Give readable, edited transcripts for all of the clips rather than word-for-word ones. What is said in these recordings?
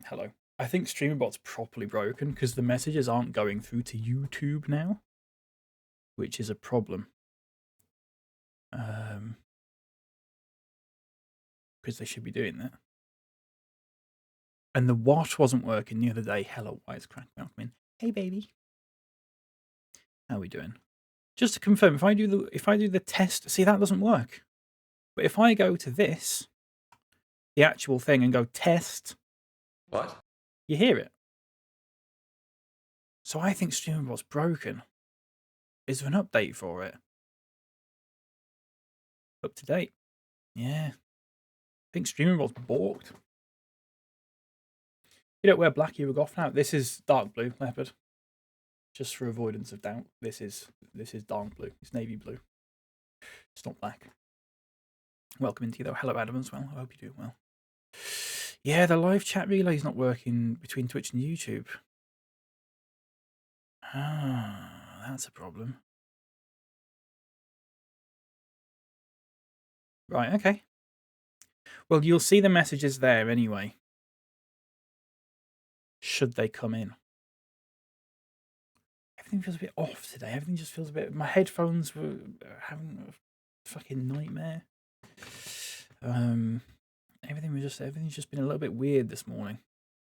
Hello. I think StreamerBot's properly broken because the messages aren't going through to YouTube now, which is a problem. Because they should be doing that. And the watch wasn't working the other day. Hello, Wisecrack Malcolm. Hey, baby. How are we doing? Just to confirm, if I do the test, see, that doesn't work. But if I go to this, the actual thing, and go test, what? You hear it. So I think StreamerBot's broken. Is there an update for it? Up to date. Yeah. I think StreamerBot's balked. You don't wear black, you were off now. This is dark blue, leopard. Just for avoidance of doubt. This is dark blue. It's navy blue. It's not black. Welcome into you though. Hello Adam as well. I hope you do well. Yeah, the live chat relay's not working between Twitch and YouTube. Ah, that's a problem. Right, okay. Well, you'll see the messages there anyway. Should they come in? Everything feels a bit off today. Everything just feels a bit... My headphones were having a fucking nightmare. Everything's just been a little bit weird this morning.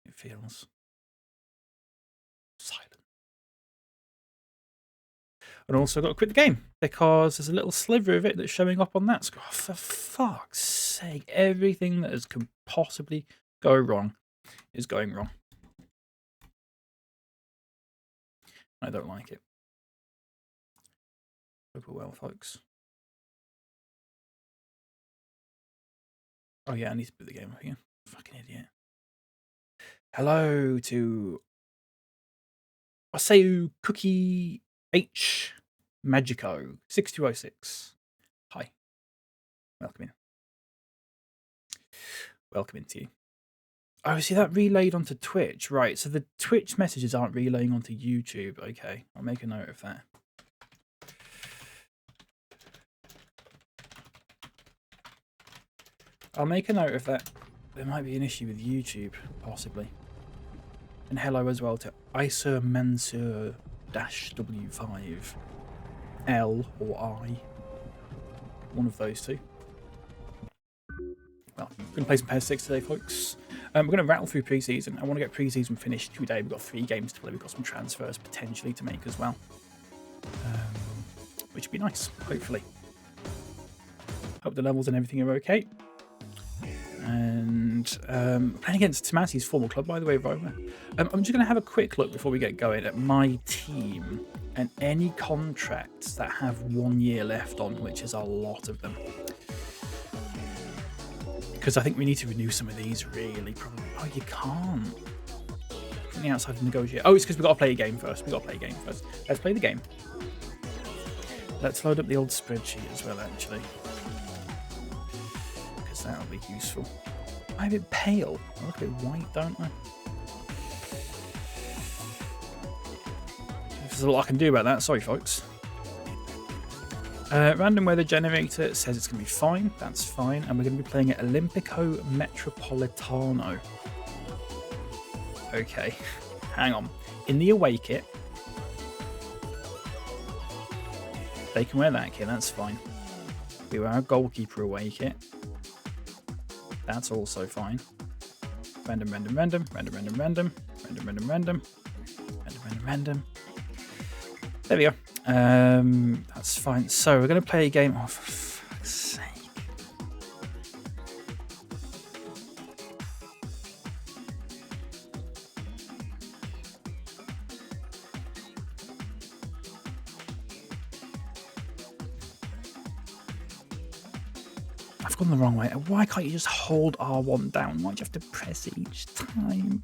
It feels silent. And also got to quit the game because there's a little sliver of it that's showing up on that screen. Oh, for fuck's sake, everything that could possibly go wrong is going wrong. I don't like it. Hope we're well, folks. Oh yeah, I need to put the game up again. Fucking idiot. Hello to Aseu Cookie H Magico 6206. Hi. Welcome in. Welcome into you. Oh, see that relayed onto Twitch. Right, so the Twitch messages aren't relaying onto YouTube. Okay, I'll make a note of that. I'll make a note of that. There might be an issue with YouTube, possibly. And hello as well to Isa Mansur -W5 L or I. One of those two. Well, we're going to play some PS6 today, folks. We're going to rattle through pre-season. I want to get pre-season finished today. We've got 3 games to play. We've got some transfers potentially to make as well. Which would be nice, hopefully. Hope the levels and everything are okay. And playing against Tomasi's former club, by the way, Roma. I'm just going to have a quick look before we get going at my team and any contracts that have 1 year left on, which is a lot of them. Because I think we need to renew some of these, really. Probably. Oh, you can't. From the outside of negotiate. Oh, it's because we've got to play a game first. Let's play the game. Let's load up the old spreadsheet as well, actually. Because that'll be useful. I'm a bit pale. I look a bit white, don't I? There's a lot I can do about that. Sorry, folks. Random weather generator says it's going to be fine. That's fine. And we're going to be playing at Olimpico Metropolitano. Okay. Hang on. In the away kit, they can wear that kit. That's fine. We wear our goalkeeper away kit. That's also fine. Random. There we go. That's fine. So we're going to play a game. Oh, for fuck's sake. I've gone the wrong way. Why can't you just hold R1 down? Why do you have to press it each time?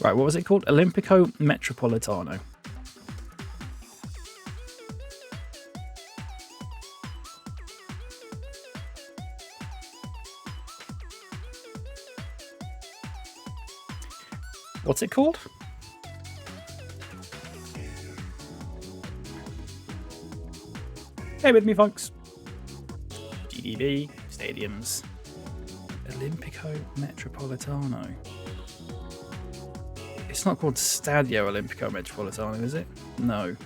Right, what was it called? Olimpico Metropolitano. What's it called? Bear with me, folks. TDB, stadiums. Olimpico Metropolitano. It's not called Stadio Olimpico Metropolitano, is it? No.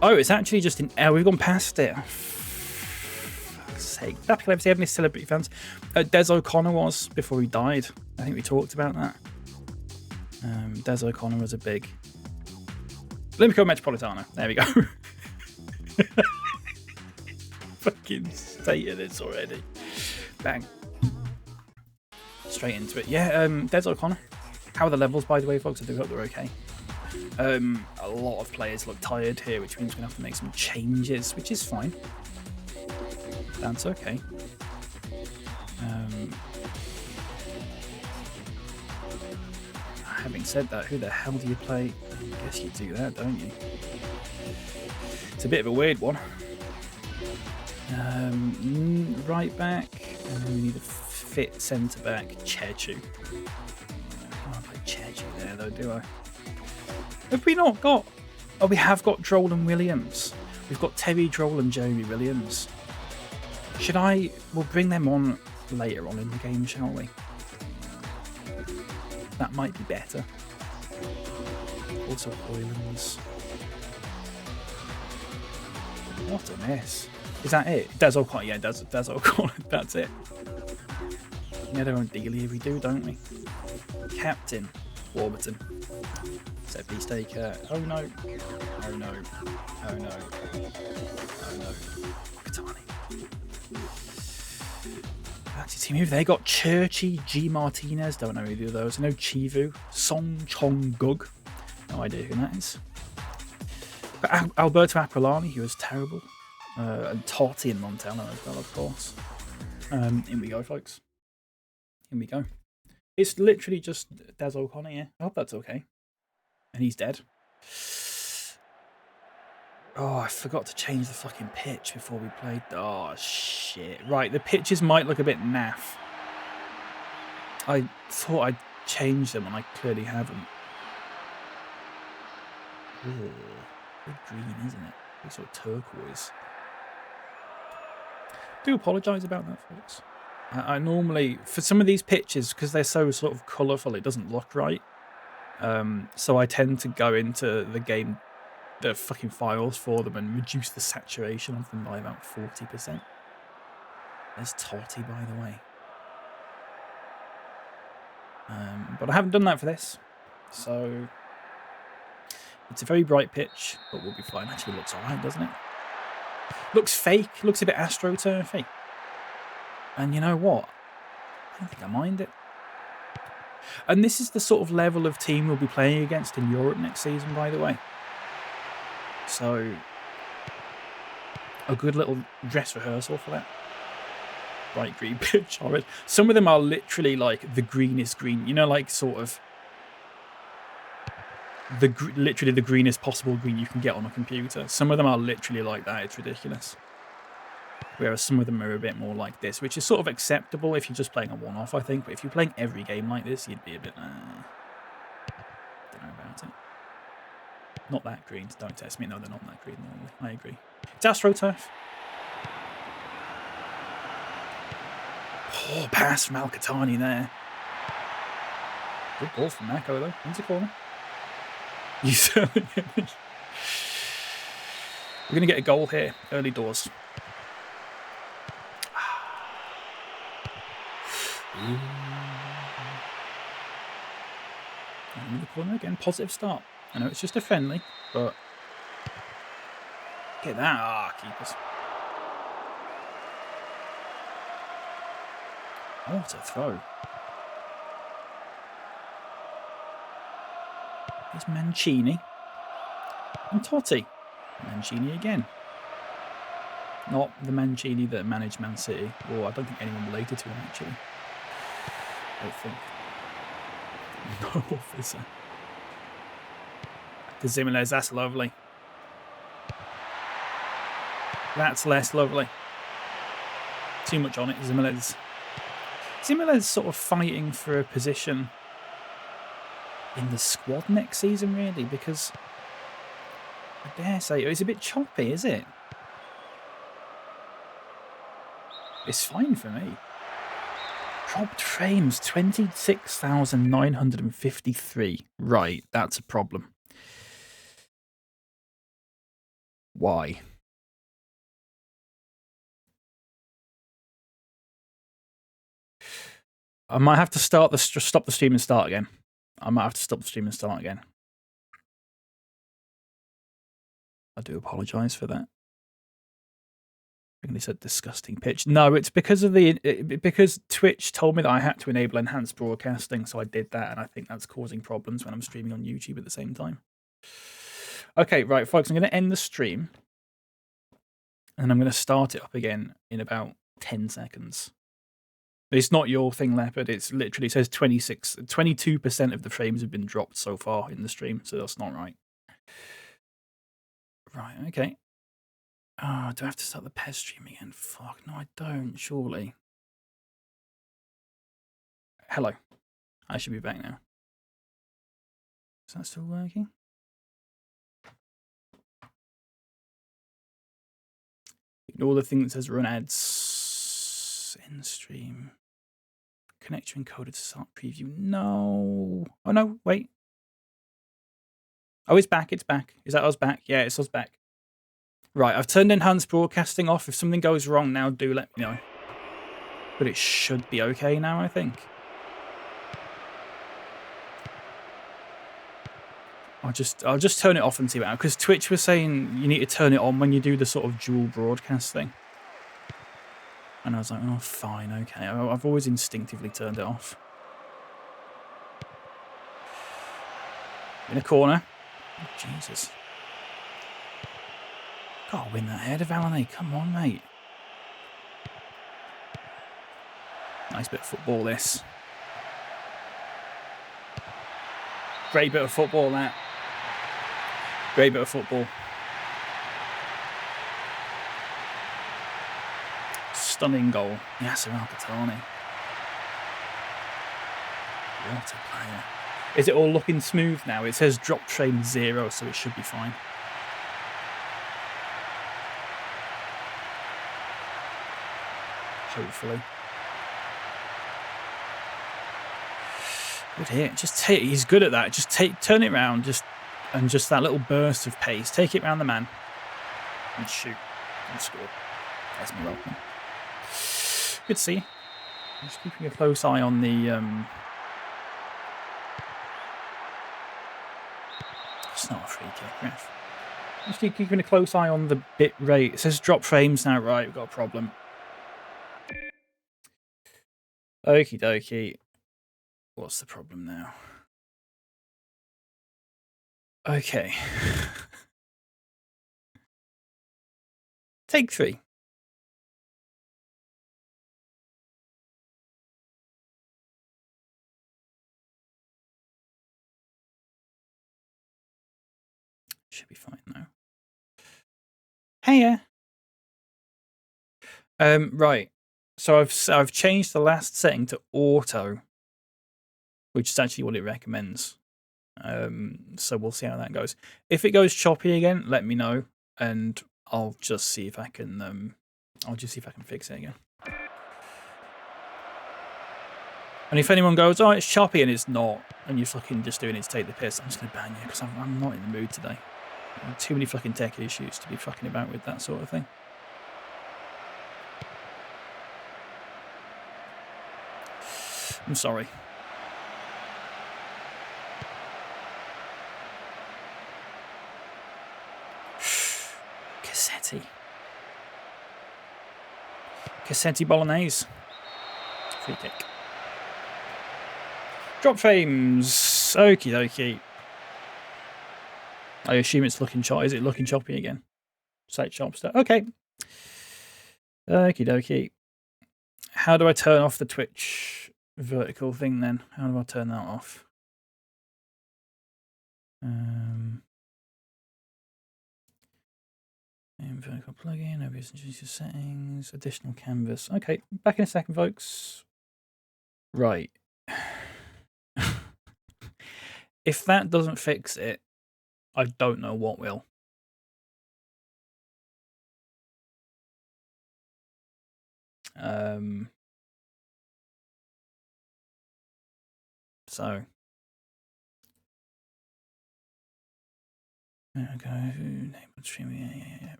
Oh, it's actually just in... Oh, we've gone past it. For sake. BapyCal FC have any celebrity fans? Des O'Connor was before he died. I think we talked about that. Des O'Connor was a big... Olimpico Metropolitano. There we go. Fucking stated this already. Bang. Straight into it. Yeah, Des O'Connor. How are the levels, by the way, folks? I do hope they're okay. A lot of players look tired here, which means we're going to have to make some changes, which is fine. That's okay. Having said that, who the hell do you play? I guess you do that, don't you? It's a bit of a weird one. Right back, and then we need a fit centre back, Chechu. I can't play Chechu there though, do I? Have we not got... Oh, we have got Droll and Williams. We've got Terry Droll and Jeremy Williams. Should I... We'll bring them on later on in the game, shall we? That might be better. Also, Hoylands. What a mess. Is that it? Des O'Connor. Yeah, Des O'Connor. That's it. Yeah, their own deal here. We do, don't we? Captain Warburton. Set piece taker. Oh no. Oh no. Oh no. Oh no. Katani. Back to team. Who have they got? Churchy, G Martinez. Don't know either of those. I know Chivu. Song Chong Gug. No idea who that is. But Alberto Aquilani, he was terrible. And Totti and Montella as well, of course. In we go, folks. In we go. It's literally just Des O'Connor, yeah. I hope that's okay. And he's dead. Oh, I forgot to change the fucking pitch before we played. Oh, shit. Right, the pitches might look a bit naff. I thought I'd change them and I clearly haven't. Ooh, big green, isn't it? Big sort of turquoise. I do apologise about that, folks. I normally, for some of these pictures, because they're so sort of colourful, it doesn't look right. So I tend to go into the fucking files for them and reduce the saturation of them by about 40%. There's Totti, by the way. But I haven't done that for this. So it's a very bright pitch, but we'll be fine. Actually, it looks alright, doesn't it? Looks fake. Looks a bit AstroTurfy. And you know what? I don't think I mind it. And this is the sort of level of team we'll be playing against in Europe next season, by the way. So, a good little dress rehearsal for that. Bright green pitch, horrid. Some of them are literally like the greenest green. You know, like sort of literally the greenest possible green you can get on a computer. Some of them are literally like that. It's ridiculous. Whereas some of them are a bit more like this, which is sort of acceptable if you're just playing a one-off, I think. But if you're playing every game like this, you'd be a bit... don't know about it. Not that green. Don't test me. No, they're not that green normally. I agree. It's AstroTurf. Oh, pass from Al-Qahtani there. Good ball from Mako, though. Into corner. You certainly... We're going to get a goal here. Early doors. In the corner again, positive start. I know it's just a friendly, but get that. Keepers. What a throw. Here's Mancini. And Totti. Mancini again. Not the Mancini that managed Man City. Or I don't think anyone related to him, actually. I don't think. No officer. To Zimenez, that's lovely. That's less lovely. Too much on it, Zimenez. Zimenez sort of fighting for a position in the squad next season, really, because I dare say it's a bit choppy, is it? It's fine for me. Dropped frames, 26,953. Right, that's a problem. Why? I might have to stop the stream and start again. I might have to stop the stream and start again. I do apologise for that. I think they said disgusting pitch. No, it's because of because Twitch told me that I had to enable enhanced broadcasting, so I did that, and I think that's causing problems when I'm streaming on YouTube at the same time. Okay, right, folks, I'm going to end the stream, and I'm going to start it up again in about 10 seconds. It's not your thing, Leopard. It's literally, it says 22% of the frames have been dropped so far in the stream, so that's not right. Right, okay. Oh, do I have to start the PES stream again? Fuck, no, I don't, surely. Hello. I should be back now. Is that still working? Ignore the thing that says run ads in stream. Connect your encoder to start preview. No. Oh, no, wait. Oh, it's back. It's back. Is that us back? Yeah, it's us back. Right, I've turned enhanced broadcasting off. If something goes wrong now, do let me know. But it should be okay now, I think. I'll just turn it off and see what happens. Because Twitch was saying you need to turn it on when you do the sort of dual broadcast thing. And I was like, oh, fine, okay. I've always instinctively turned it off. In a corner. Oh, Jesus. Gotta win that header, Valene. Come on, mate. Nice bit of football, this. Great bit of football, that. Great bit of football. Stunning goal. Yasser Al-Khattani. What a player. Is it all looking smooth now? It says drop frame 0, so it should be fine. Hopefully. Good hit. Just take. He's good at that. Just turn it around. Just that little burst of pace. Take it round the man and shoot and score. That's me welcome. Good to see. Just keeping a close eye on the. It's not a free kick, ref. Just keeping a close eye on the bit rate. It says drop frames now. Right, we've got a problem. Okie dokie. What's the problem now? Okay. Take 3. Should be fine now. Hey, right. So I've changed the last setting to auto, which is actually what it recommends. So we'll see how that goes. If it goes choppy again, let me know, and I'll just see if I can. I'll just see if I can fix it again. And if anyone goes, "Oh, it's choppy," and it's not, and you're fucking just doing it to take the piss, I'm just gonna ban you because I'm not in the mood today. Too many fucking tech issues to be fucking about with that sort of thing. I'm sorry. Cassetti Bolognese. Free kick. Drop frames. Okie dokie. I assume it's looking choppy. Is it looking choppy again? Site Chopster. Okay. Okie dokie. How do I turn off the Twitch vertical thing then? How do I turn that off? Vertical plugin, obvious introduce your settings, additional canvas. Okay, back in a second, folks. Right. If that doesn't fix it, I don't know what will. So okay,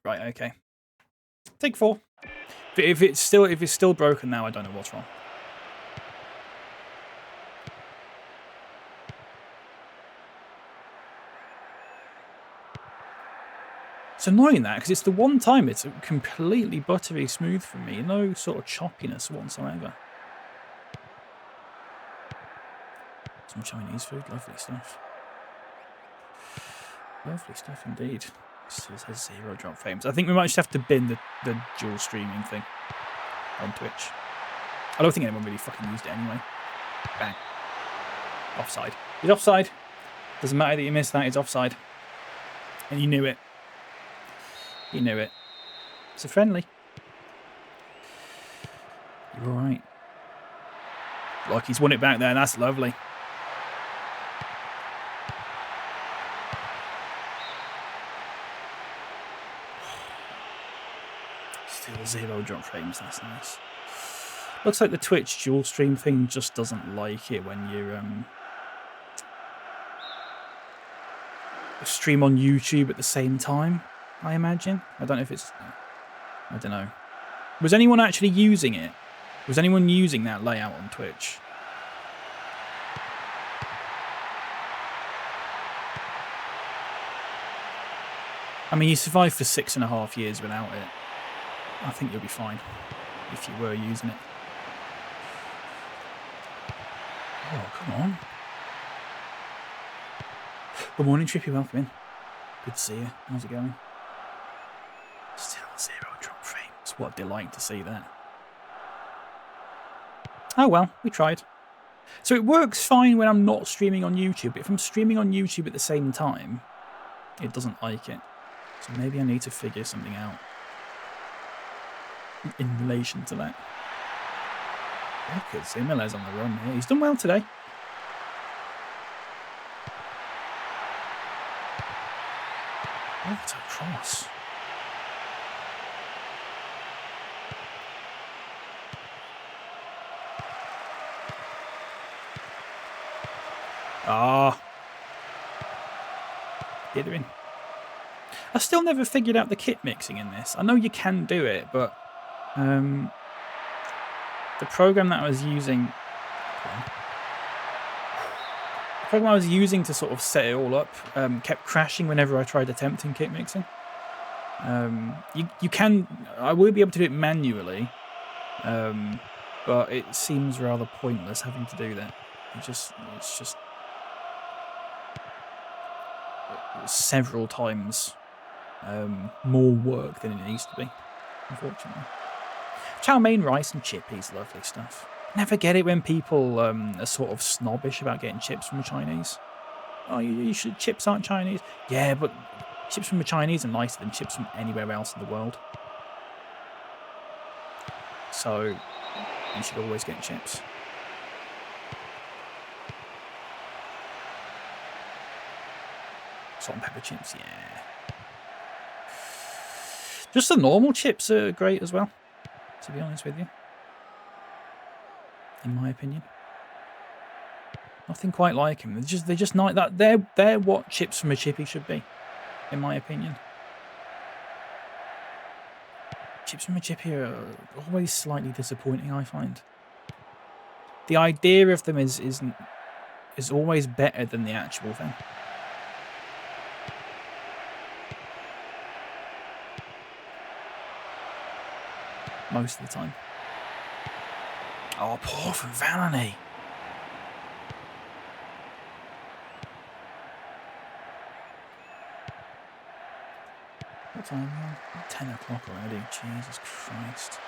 right, okay. Take 4. If it's still broken now, I don't know what's wrong. It's annoying that, because it's the one time it's completely buttery smooth for me. No sort of choppiness whatsoever. Some Chinese food, lovely stuff. Lovely stuff indeed. Still says 0 drop frames. I think we might just have to bin the dual streaming thing on Twitch. I don't think anyone really fucking used it anyway. Bang. Offside. He's offside. Doesn't matter that you missed that, it's offside. And you knew it. You knew it. It's a friendly. You're alright. Like he's won it back there, and that's lovely. Still 0 drop frames, that's nice. Looks like the Twitch dual stream thing just doesn't like it when you stream on YouTube at the same time, I imagine. I don't know if it's... I don't know. Was anyone actually using it? Was anyone using that layout on Twitch? I mean, you survived for 6.5 years without it. I think you'll be fine if you were using it. Oh, come on. Good morning, Trippy. Welcome in. Good to see you. How's it going? Still 0 drop frames. What a delight to see that. Oh well, we tried. So it works fine when I'm not streaming on YouTube, but if I'm streaming on YouTube at the same time, it doesn't like it. So maybe I need to figure something out in relation to that. Look at Zimmer's on the run here. He's done well today. Oh, it's a cross. Ah. Get her in. I still never figured out the kit mixing in this. I know you can do it, but the program that I was using... The program I was using to sort of set it all up kept crashing whenever I tried attempting kit mixing. You can... I will be able to do it manually, but it seems rather pointless having to do that. It's just several times more work than it needs to be, unfortunately. Chow mein, rice and chippy, lovely stuff. Never get it when people are sort of snobbish about getting chips from a Chinese. Oh, you should, chips aren't Chinese. Yeah, but chips from a Chinese are nicer than chips from anywhere else in the world. So you should always get chips. Salt and pepper chips, yeah. Just the normal chips are great as well, to be honest with you. In my opinion. Nothing quite like them. They're just not that. They're what chips from a chippy should be, in my opinion. Chips from a chippy are always slightly disappointing, I find. The idea of them is always better than the actual thing. Most of the time. Oh, poor from Vanity. What time are we on? 10 o'clock already. Jesus Christ.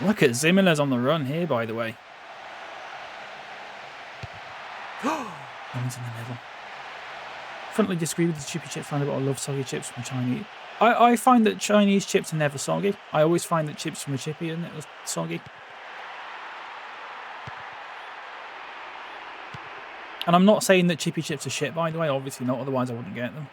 Look at Zimmer's on the run here, by the way. One's in the middle. Frontally disagree with the chippy chip fan about I love soggy chips from Chinese. I find that Chinese chips are never soggy. I always find that chips from a chippy are never soggy. And I'm not saying that chippy chips are shit, by the way. Obviously not, otherwise I wouldn't get them.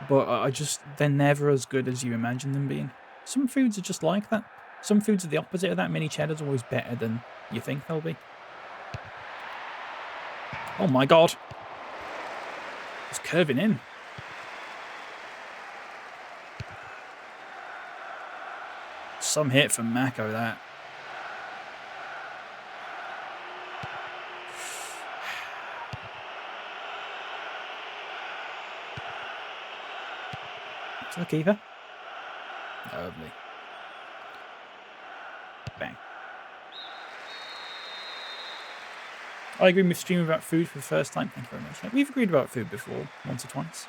But they're never as good as you imagine them being. Some foods are just like that. Some foods are the opposite of that. Mini cheddar's always better than you think they'll be. Oh my god. It's curving in. Some hit from Mako, that. To the keeper. Lovely. Bang. I agree with streaming about food for the first time. Thank you very much. We've agreed about food before, once or twice.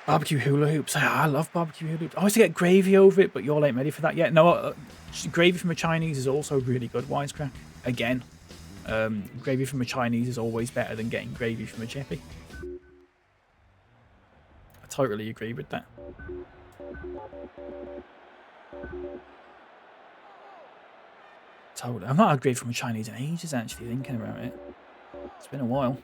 Barbecue hula hoops. I love barbecue hula hoops. I always get gravy over it, but y'all ain't ready for that yet. No, gravy from a Chinese is also really good. Wisecrack. Again, gravy from a Chinese is always better than getting gravy from a chippy. I totally agree with that. Totally. I've not had gravy from a Chinese in ages, actually, thinking about it. It's been a while.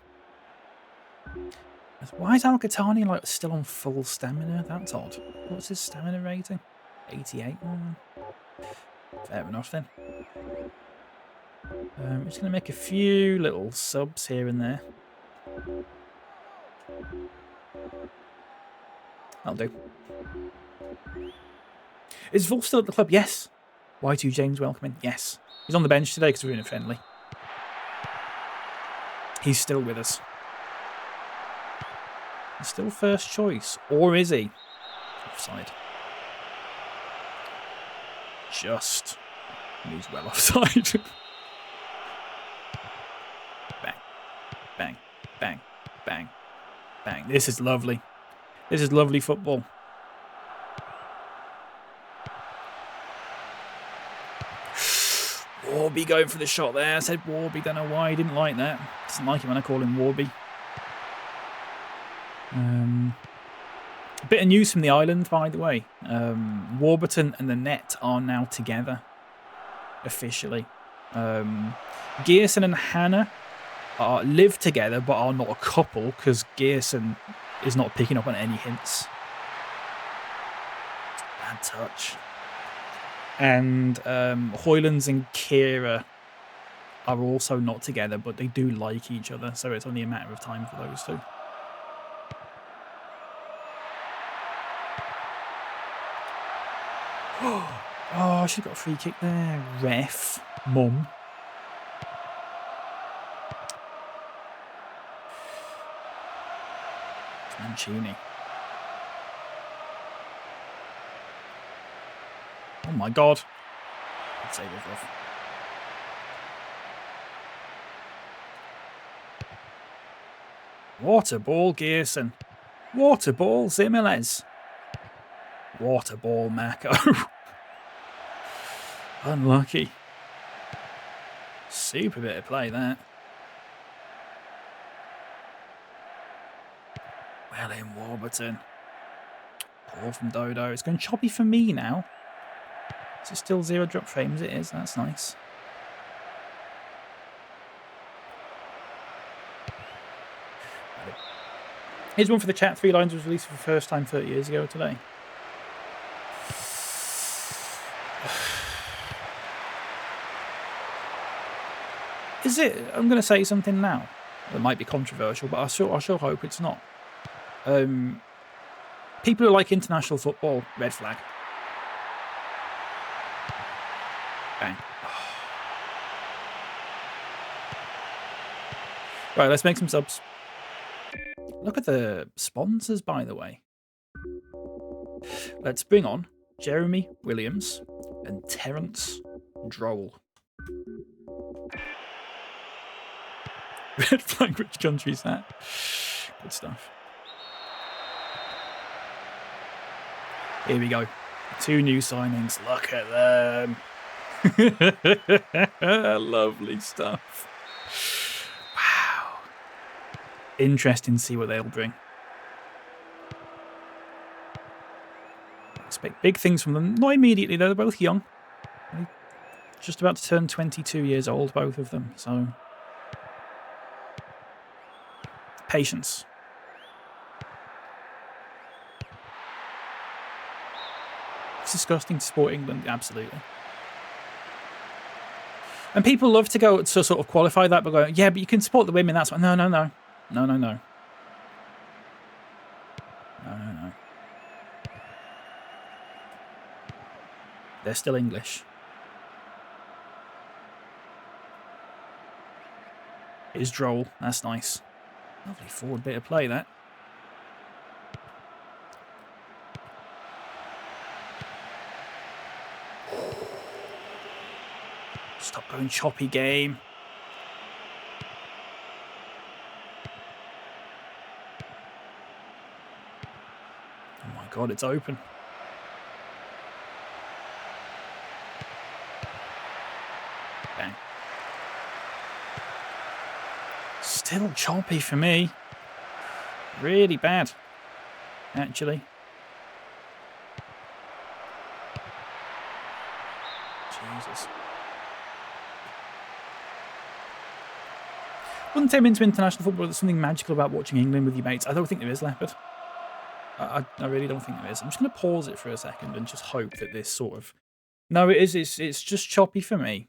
Why is Al-Qatani like still on full stamina? That's odd. What's his stamina rating? 88? Fair enough then. I'm just going to make a few little subs here and there. That'll do. Is Wolf still at the club? Yes. Y2 James, welcome in. Yes. He's on the bench today because we're in a friendly. He's still with us. He's still first choice. Or is he? Offside. Just. He's well offside. Bang. Bang. Bang. Bang. Bang. This is lovely. This is lovely football. Warby going for the shot there. I said Warby. Don't know why he didn't like that. Doesn't like it when I call him Warby. A bit of news from the island, by the way. Warburton and the net are now together. Officially. Gearson and Hannah live together, but are not a couple, because Gearson is not picking up on any hints. Bad touch. And Hoylands and Kira are also not together, but they do like each other, so it's only a matter of time for those two. Oh, she's got a free kick there. Ref. Mum. It's Mancini. Oh my god. I'd say it off. Water ball, Gearson. Water ball, Zimmerles. Water ball, Mako. Unlucky. Super bit of play, that. Well in, Warburton. Ball from Dodo. It's going choppy for me now. Is it still 0 drop frames? It is. That's nice. Here's one for the chat. 3 Lines was released for the first time 30 years ago today. Is it? I'm going to say something now that might be controversial, but I sure hope it's not. People who like international football, red flag. Bang. Right, let's make some subs. Look at the sponsors, by the way. Let's bring on Jeremy Williams and Terence Droll. Red flag, which country is that? Good stuff. Here we go. 2 new signings. Look at them. Lovely stuff. Wow. Interesting to see what they'll bring. Expect big things from them. Not immediately, though. They're both young. Just about to turn 22 years old, both of them. So, patience. disgusting to support England, absolutely. And people love to go to sort of qualify that by going, yeah, but you can support the women, that's why. No, no, no. No, no, no. No, no, no. They're still English. It's droll. That's nice. Lovely forward bit of play, that. Stop going choppy, game. Oh my God, it's open. Bang. Still choppy for me. Really bad, actually. Jesus. Wouldn't take him into international football. There's something magical about watching England with your mates. I don't think there is, Leopard. I really don't think there is. I'm just going to pause it for a second and just hope that this sort of... No, it is. It's just choppy for me.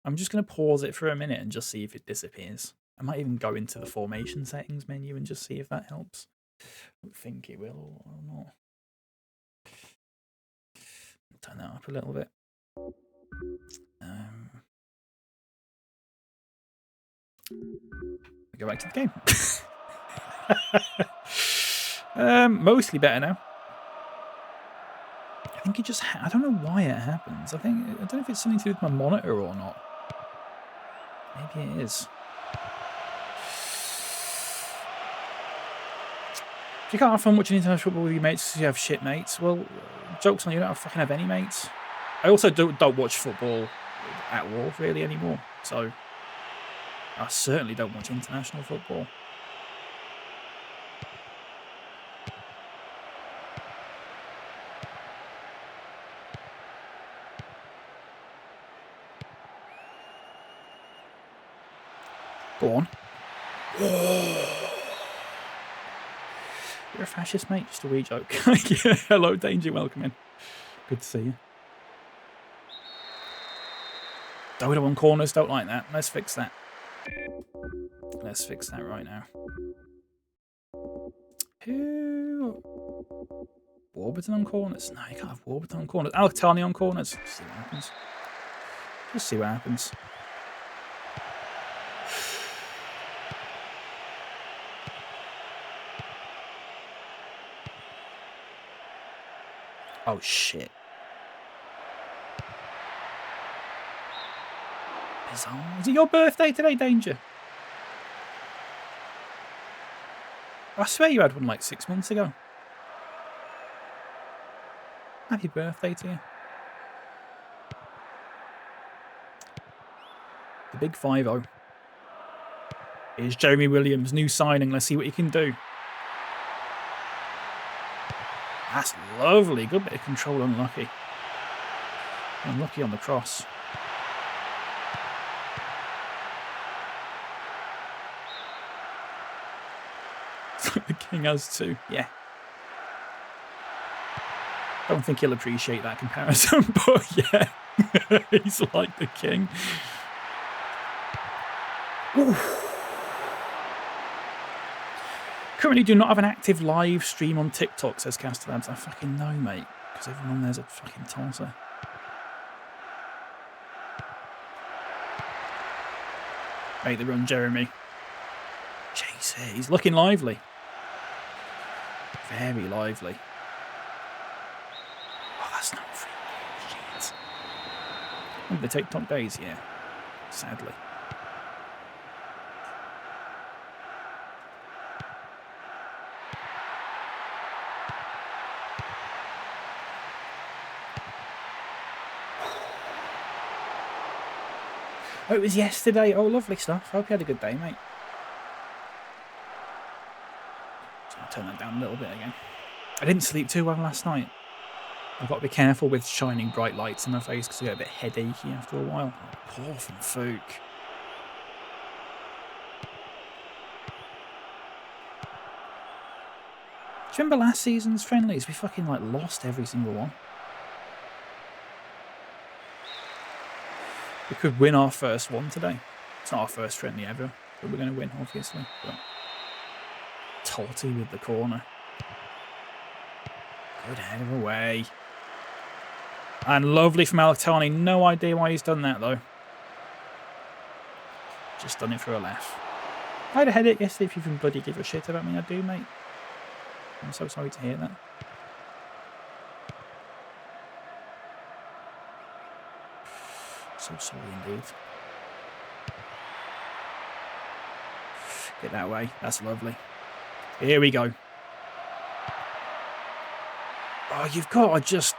I'm just going to pause it for a minute and just see if it disappears. I might even go into the formation settings menu and just see if that helps. I don't think it will or not. Turn that up a little bit. Go back to the game. Mostly better now. I think it just... I don't know why it happens. I don't know if it's something to do with my monitor or not. Maybe it is. If you can't have fun watching international football with your mates because you have shit mates, well, joke's on you, don't fucking have any mates. I also don't watch football at all, really, anymore. So, I certainly don't watch international football. Go on. You're a fascist, mate. Just a wee joke. Yeah, hello, Danger. Welcome in. Good to see you. Dodo on corners. Don't like that. Let's fix that. Let's fix that right now. Who? Warburton on corners? No, you can't have Warburton on corners. Al-Thani on corners. Just see what happens. Just see what happens. Oh, shit. Bizarre. Is it your birthday today, Danger? I swear you had one like 6 months ago. Happy birthday to you. The big 5-0. Here's Jeremy Williams, new signing. Let's see what he can do. That's lovely. Good bit of control. Unlucky. Unlucky on the cross. The king has too. Yeah. Don't think he'll appreciate that comparison, but yeah. He's like the king. Oof. Currently do not have an active live stream on TikTok, says Castellabs. I fucking know, mate, because everyone on there's a fucking tosser. Make the run, Jeremy. Jeez, he's looking lively. Very lively. Oh, that's not free. Shit. The TikTok days, yeah. Sadly. Oh, it was yesterday. Oh, lovely stuff. Hope you had a good day, mate. So I'll turn that down a little bit again. I didn't sleep too well last night. I've got to be careful with shining bright lights in my face because I get a bit headachy after a while. Oh, poor from Fook. Do you remember last season's friendlies? We fucking like lost every single one. We could win our first one today. It's not our first friendly ever, but we're going to win, obviously. But Totti with the corner. Good header away. And lovely from Al-Tani. No idea why he's done that, though. Just done it for a laugh. I had a headache yesterday. If you can bloody give a shit about me, I do, mate. I'm so sorry to hear that. So sorry indeed. Get that way. That's lovely. Here we go. Oh, you've got to just...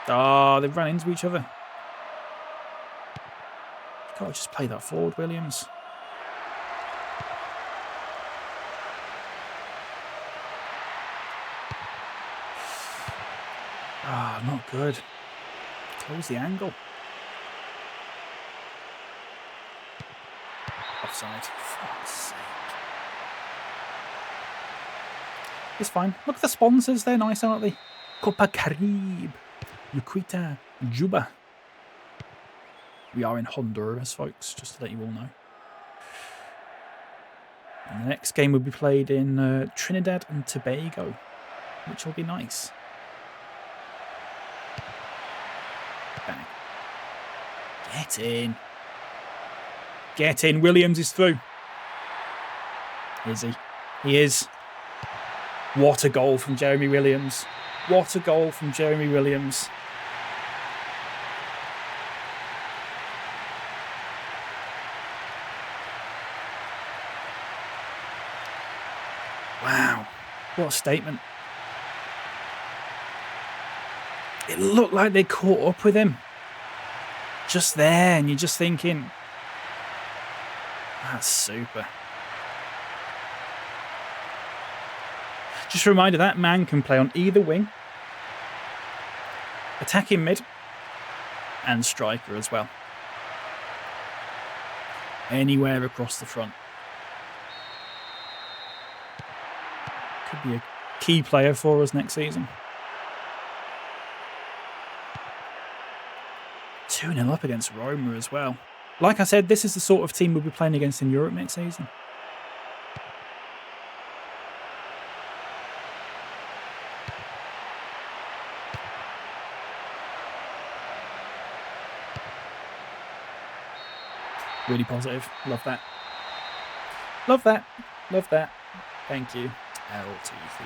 Oh, they've run into each other. You've got to just play that forward, Williams. Ah, oh, not good. Close the angle. Offside. Fuck's sake. It's fine. Look at the sponsors. They're nice, aren't they? Copa Caribe. Yucuita. Juba. We are in Honduras, folks, just to let you all know. And the next game will be played in Trinidad and Tobago, which will be nice. Bang. Get in. Get in. Williams is through. Is he? He is. What a goal from Jeremy Williams. What a goal from Jeremy Williams. Wow. What a statement. It looked like they caught up with him. Just there, and you're just thinking, that's super. Just a reminder, that man can play on either wing, attacking mid, and striker as well. Anywhere across the front. Could be a key player for us next season. 2-0 up against Roma as well. Like I said, this is the sort of team we'll be playing against in Europe next season. Really positive. Love that. Love that. Love that. Thank you. LT for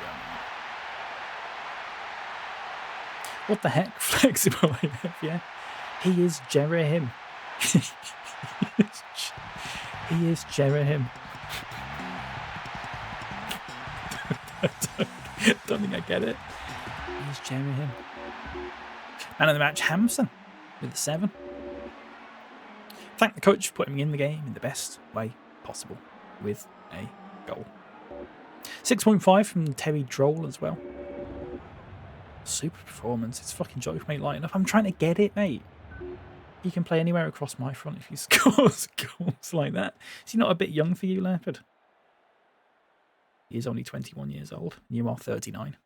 what the heck? Flexible AF, yeah. He is Jerahim. He is Jerahim. Don't think I get it. He is Jerahim. Man of the match, Hamson with a 7. Thank the coach for putting me in the game in the best way possible with a goal. 6.5 from Terry Droll as well. Super performance. It's fucking joke, mate, lighting up. I'm trying to get it, mate. He can play anywhere across my front if he scores goals like that. Is he not a bit young for you, Leopard? He is only 21 years old. You are 39.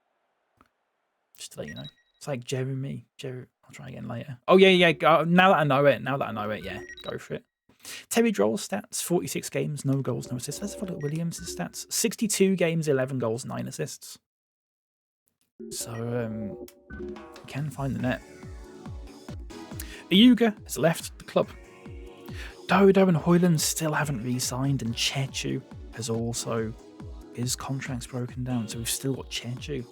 Just to let you know. It's like Jeremy. I'll try again later. Oh, yeah. Now that I know it, yeah. Go for it. Terry Droll's stats, 46 games, no goals, no assists. Let's have a look at Williams' stats. 62 games, 11 goals, 9 assists. So, you can find the net. Ayuga has left the club. Dodo and Hoyland still haven't re-signed, and Chechu has also... his contract's broken down, so we've still got Chechu.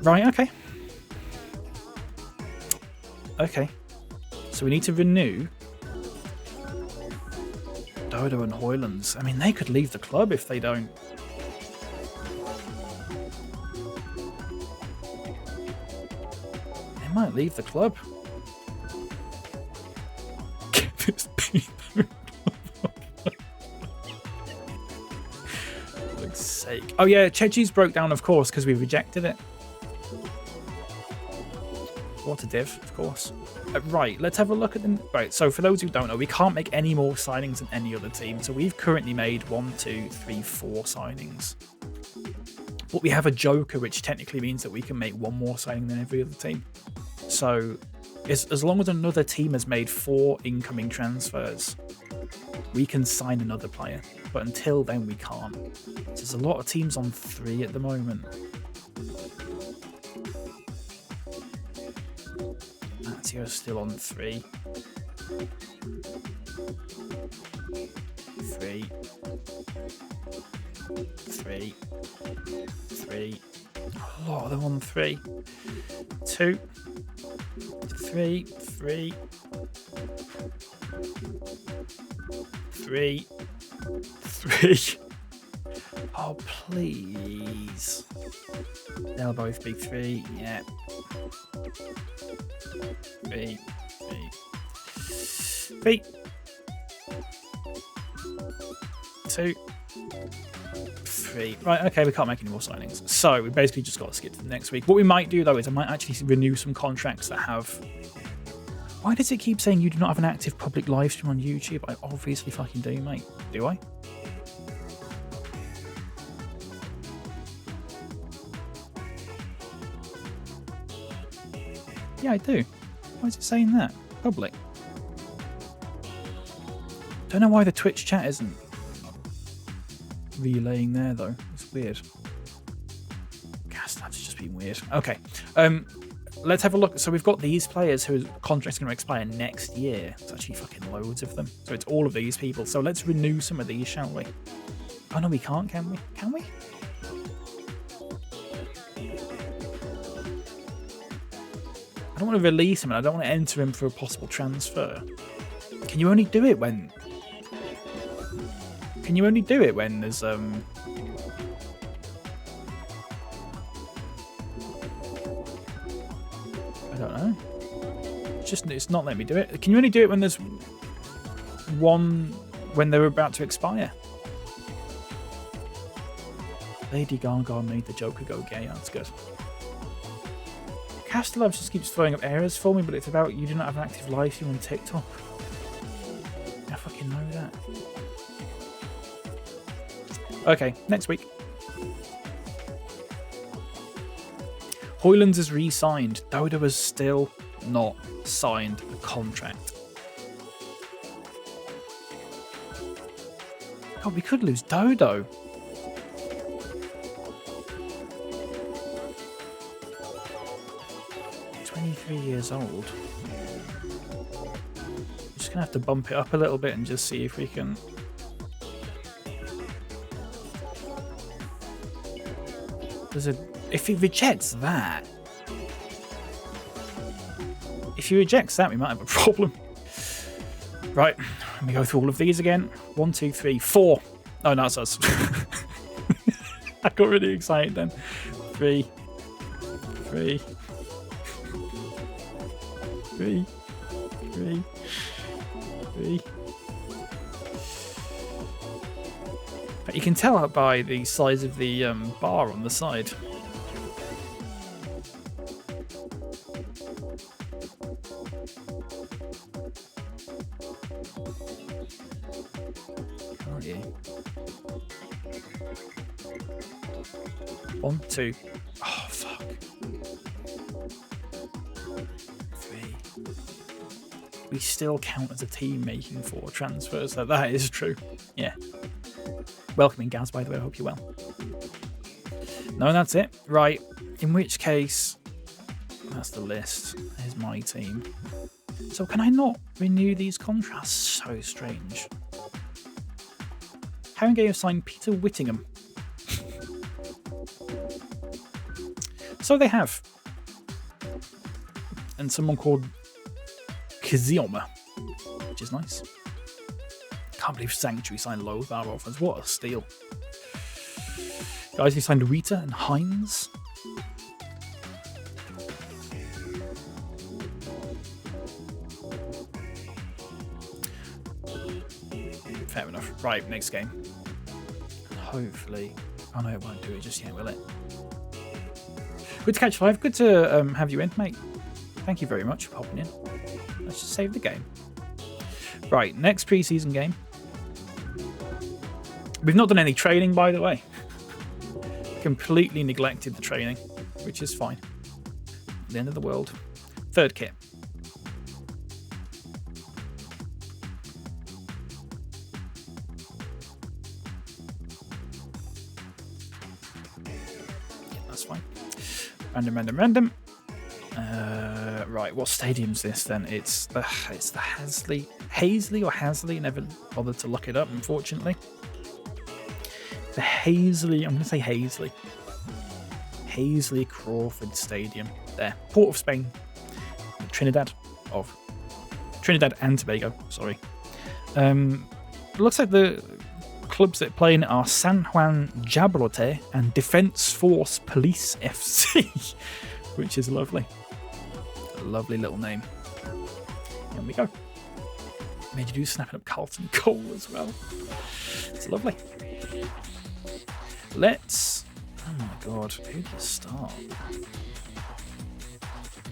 Right, okay. Okay. So we need to renew Dodo and Hoylands. I mean, they could leave the club if they don't. They might leave the club. Get this Peter. For fuck's sake. Oh yeah, Chechu's broke down, of course, because we rejected it. What a div, of course. Right, let's have a look at them. Right, so for those who don't know, we can't make any more signings than any other team. So we've currently made 1, 2, 3, 4 signings. But we have a joker, which technically means that we can make one more signing than every other team. So As long as another team has made 4 incoming transfers, we can sign another player. But until then, we can't. There's a lot of teams on 3 at the moment. Lazio's still on 3. 3. 3. 3. A lot of them on 3. 2. 3. 3. 3. 3. Oh, please. They'll both be 3. Yeah. 3. 3. 2. 3. Right, okay, we can't make any more signings. So we basically just got to skip to the next week. What we might do, though, is I might actually renew some contracts that have... Why does it keep saying you do not have an active public live stream on YouTube? I obviously fucking do, mate. Do I? Yeah, I do. Why is it saying that? Public. Don't know why the Twitch chat isn't relaying there, though. It's weird. That's just been weird. Okay. Let's have a look. So we've got these players whose contracts are going to expire next year. It's actually fucking loads of them. So it's all of these people. So let's renew some of these, shall we? Oh, no, we can't, can we? Can we? I don't want to release him and I don't want to enter him for a possible transfer. Can you only do it when... Can you only do it when there's... I don't know. It's not letting me do it. Can you only do it when there's one... when they're about to expire? Lady Gaga made the Joker go gay. That's good. Castellab just keeps throwing up errors for me, but it's about you do not have an active live stream on TikTok. I fucking know that. Okay, next week. Hoylands is re-signed. Dodo has still not signed a contract. God, we could lose Dodo. Years old. Just gonna have to bump it up a little bit and just see if we can. If he rejects that, we might have a problem. Right, let me go through all of these again. 1, 2, 3, 4. Oh no, it's us. I got really excited then. 3. 3. 3. 3. 3. But you can tell by the size of the bar on the side. Can't you? 1, 2. Oh, fuck. 3. We still count as a team making 4 transfers, so that is true. Yeah. Welcoming Gaz, by the way, I hope you're well. No, that's it. Right. In which case, that's the list. There's my team. So can I not renew these contracts? So strange. Haringey have signed Peter Whittingham. So they have. And someone called Kizioma, which is nice. Can't believe Sanctuary signed Lothar offers. What a steal. Guys, he signed Rita and Hines. Fair enough. Right, next game. Hopefully. Oh no, it won't do it just yet, will it? Good to catch 5. Good to have you in, mate. Thank you very much for popping in. Let's just save the game. Right, next pre-season game. We've not done any training, by the way. Completely neglected the training, which is fine. The end of the world. Third kit. that's fine. Random. Right, what stadium's this then? It's the Hazley. Never bothered to look it up, unfortunately. The Hazley. I'm going to say Hazley. Hazley Crawford Stadium. There, Port of Spain, Trinidad and Tobago. Sorry. It looks like the clubs that play in it are San Juan Jabalote and Defence Force Police FC, which is lovely. A lovely little name. Here we go. Made you do snapping up Carlton Cole as well. It's lovely. Let's. Oh my god, who do you start?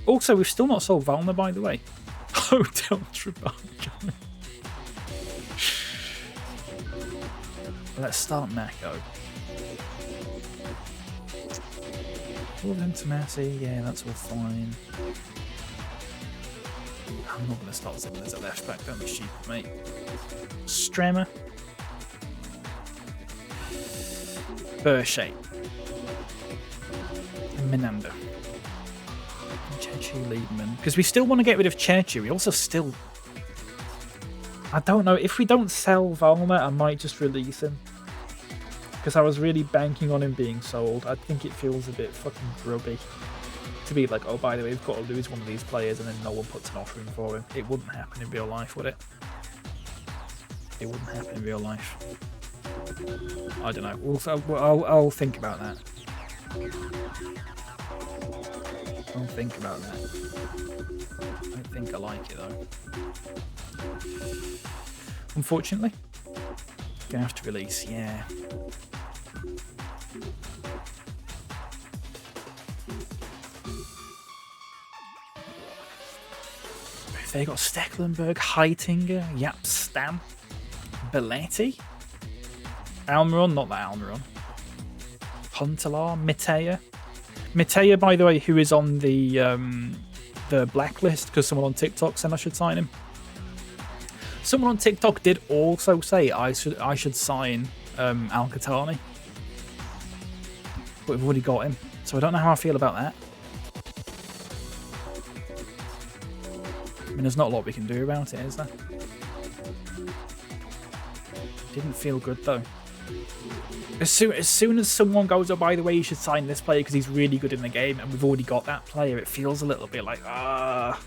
Also, we've still not sold Valna, by the way. Hotel Trivago. Let's start Mako. Into Massey, yeah, that's all fine. I'm not going to start Zimmern as a left back, don't be stupid, mate. Stremmer. Bershey. Menanda. Chechu Liebman. Because we still want to get rid of Chechu. We also still... I don't know. If we don't sell Valmer, I might just release him. Because I was really banking on him being sold. I think it feels a bit fucking grubby to be like, oh, by the way, we've got to lose one of these players and then no one puts an offer in for him. It wouldn't happen in real life, would it? It wouldn't happen in real life. I don't know. I'll think about that. I'll think about that. I don't think I like it, though. Unfortunately. Gonna have to release, yeah. They got Stecklenburg, Heitinger, Yapstam, Belletti, Almiron, not that Almiron, Huntelaar, Mitea, by the way, who is on the blacklist because someone on TikTok said I should sign him. Someone on TikTok did also say I should sign Al-Qahtani, but we've already got him, so I don't know how I feel about that. I mean, there's not a lot we can do about it, is there? Didn't feel good, though. As soon as someone goes, oh, by the way, you should sign this player because he's really good in the game, and we've already got that player, it feels a little bit like, have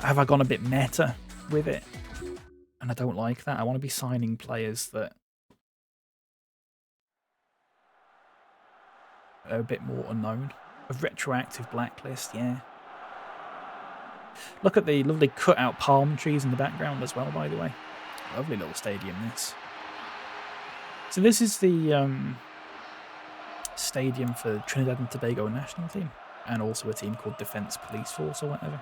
I gone a bit meta with it? And I don't like that. I want to be signing players that are a bit more unknown. A retroactive blacklist, yeah. Look at the lovely cut-out palm trees in the background as well, by the way. Lovely little stadium, this. So this is the stadium for Trinidad and Tobago national team, and also a team called Defence Police Force or whatever,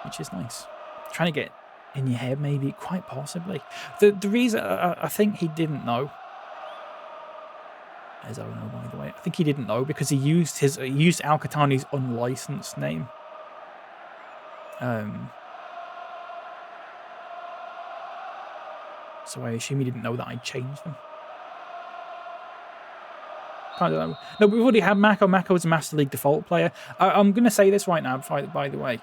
which is nice. Trying to get in your head, maybe, quite possibly. The reason I think he didn't know, as I don't know, by the way, I think he didn't know because he used Al-Qahtani's unlicensed name. So I assume he didn't know that I changed them. I don't know. No, we've already had Mako. Mako is a Master League default player. I'm going to say this right now, by the way.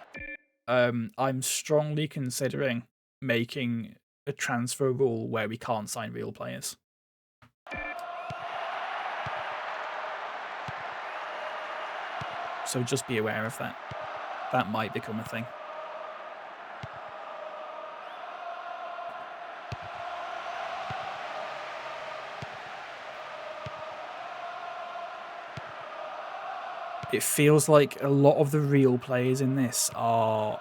I'm strongly considering making a transfer rule where we can't sign real players. So just be aware of that. That might become a thing. It feels like a lot of the real players in this are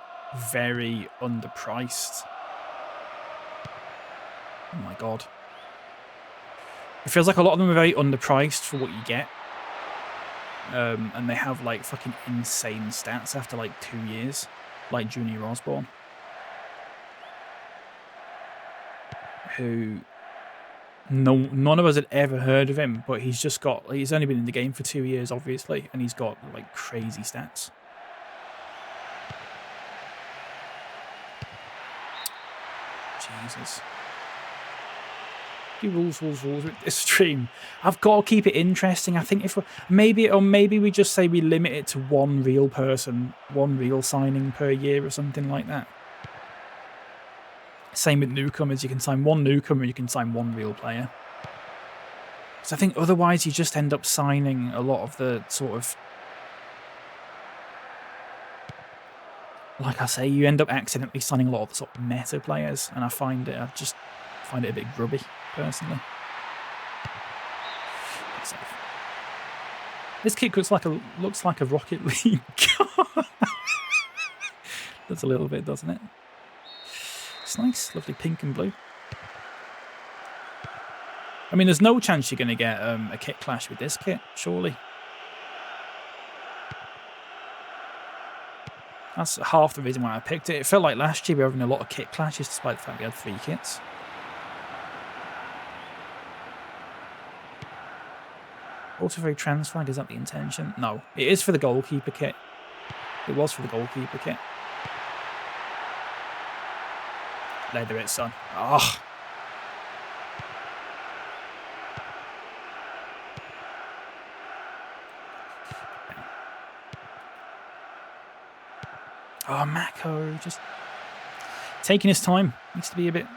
very underpriced. Oh my god. It feels like a lot of them are very underpriced for what you get. And they have like fucking insane stats after like 2 years. Like Junior Osborne. Who... none of us had ever heard of him, but he's only been in the game for 2 years, obviously, and he's got like crazy stats. Jesus. Rules with this stream. I've got to keep it interesting. I think if maybe we just say we limit it to one real person, one real signing per year or something like that. Same with newcomers. You can sign one newcomer, you can sign one real player. So I think otherwise you just end up signing a lot of the sort of, like I say, you end up accidentally signing a lot of the sort of meta players, and I just find it a bit grubby, personally. This kit looks like a Rocket League car. Does a little bit, doesn't it? It's nice, lovely pink and blue. I mean, there's no chance you're going to get a kit clash with this kit, surely. That's half the reason why I picked it. It felt like last year we were having a lot of kit clashes, despite the fact we had 3 kits. Auto-free trans flag, is that the intention? No, it is for the goalkeeper kit. It was for the goalkeeper kit. There it is, son. Oh. Oh, Mako, just taking his time. Needs to be a bit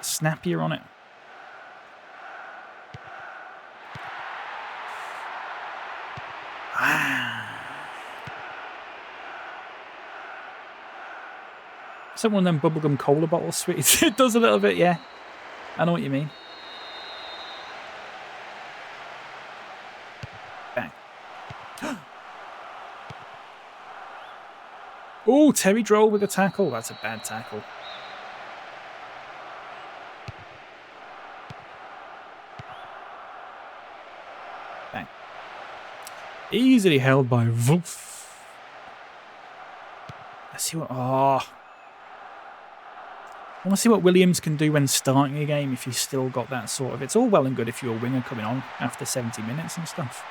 snappier on it. Is that one of them bubblegum cola bottle sweets? It does a little bit, yeah. I know what you mean. Bang. Oh, Terry Droll with a tackle. That's a bad tackle. Bang. Easily held by Wolf. Let's see what... Oh... I want to see what Williams can do when starting a game if he's still got that sort of... It's all well and good if you're a winger coming on after 70 minutes and stuff.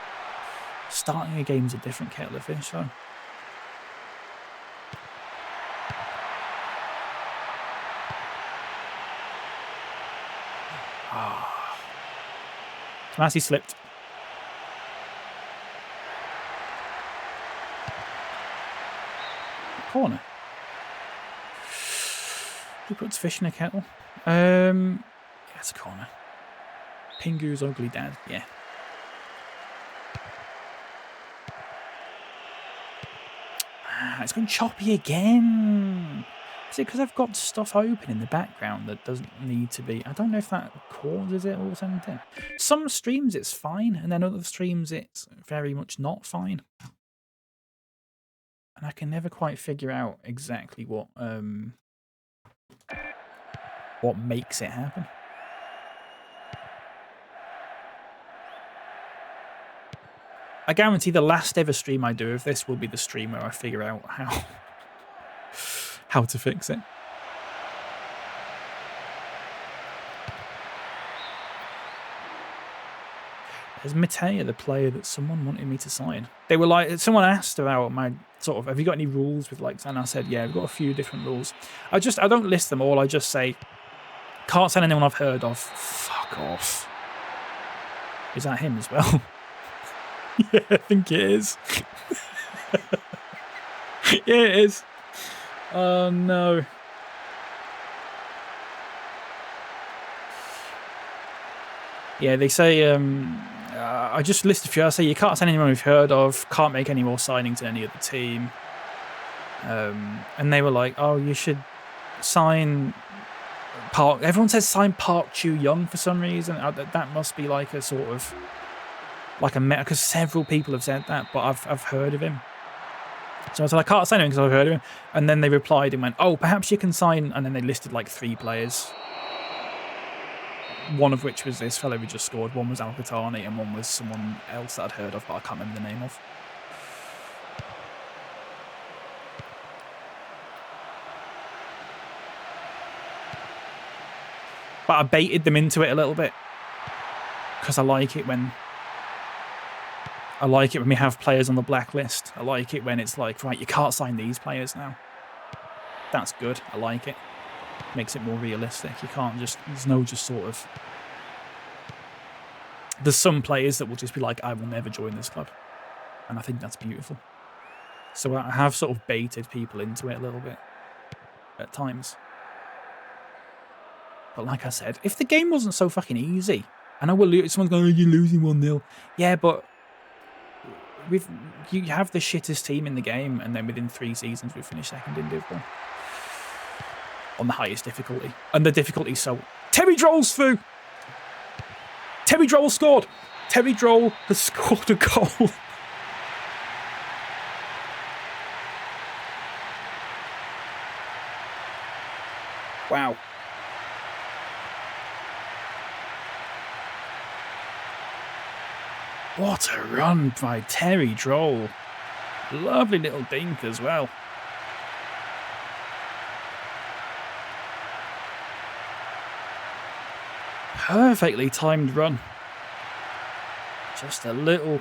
Starting a game's a different kettle of fish, though. Oh. Tomasi slipped. Corner. Who puts fish in a kettle? Yeah, it's a corner. Pingu's ugly dad, yeah. It's going choppy again. Is it because I've got stuff open in the background that doesn't need to be? I don't know if that causes it or something. Some streams it's fine, and then other streams it's very much not fine. And I can never quite figure out exactly what makes it happen. I guarantee the last ever stream I do of this will be the stream where I figure out how to fix it. There's Matea, the player that someone wanted me to sign. They were like, someone asked about my sort of, have you got any rules with like, and I said, yeah, I've got a few different rules. I don't list them all. I just say, can't sign anyone I've heard of. Fuck off. Is that him as well? Yeah, I think it is. Yeah, it is. Oh, no. Yeah, they say, I just list a few. I say you can't sign anyone we've heard of, can't make any more signings in any other team. And they were like, oh, you should sign Park. Everyone says sign Park Chu-young for some reason. That must be like a sort of, like a meta, because several people have said that, but I've heard of him. So I said, I can't sign him because I've heard of him. And then they replied and went, oh, perhaps you can sign, and then they listed like 3 players. One of which was this fellow who just scored. One was Al-Qahtani and one was someone else that I'd heard of, but I can't remember the name of. But I baited them into it a little bit. Because I like it when we have players on the blacklist. I like it when it's like, right, you can't sign these players now. That's good. I like it. Makes it more realistic. You can't just, there's no just sort of, there's some players that will just be like, I will never join this club. And I think that's beautiful. So I have sort of baited people into it a little bit at times. But like I said, if the game wasn't so fucking easy, I know someone's going, oh, you're losing 1-0. Yeah, but you have the shittest team in the game, and then within 3 seasons, we've finished second in Div 1. On the highest difficulty. And the difficulty, so... Terry Droll's through! Terry Droll scored! Terry Droll has scored a goal. Wow. What a run by Terry Droll. Lovely little dink as well. Perfectly timed run. Just a little...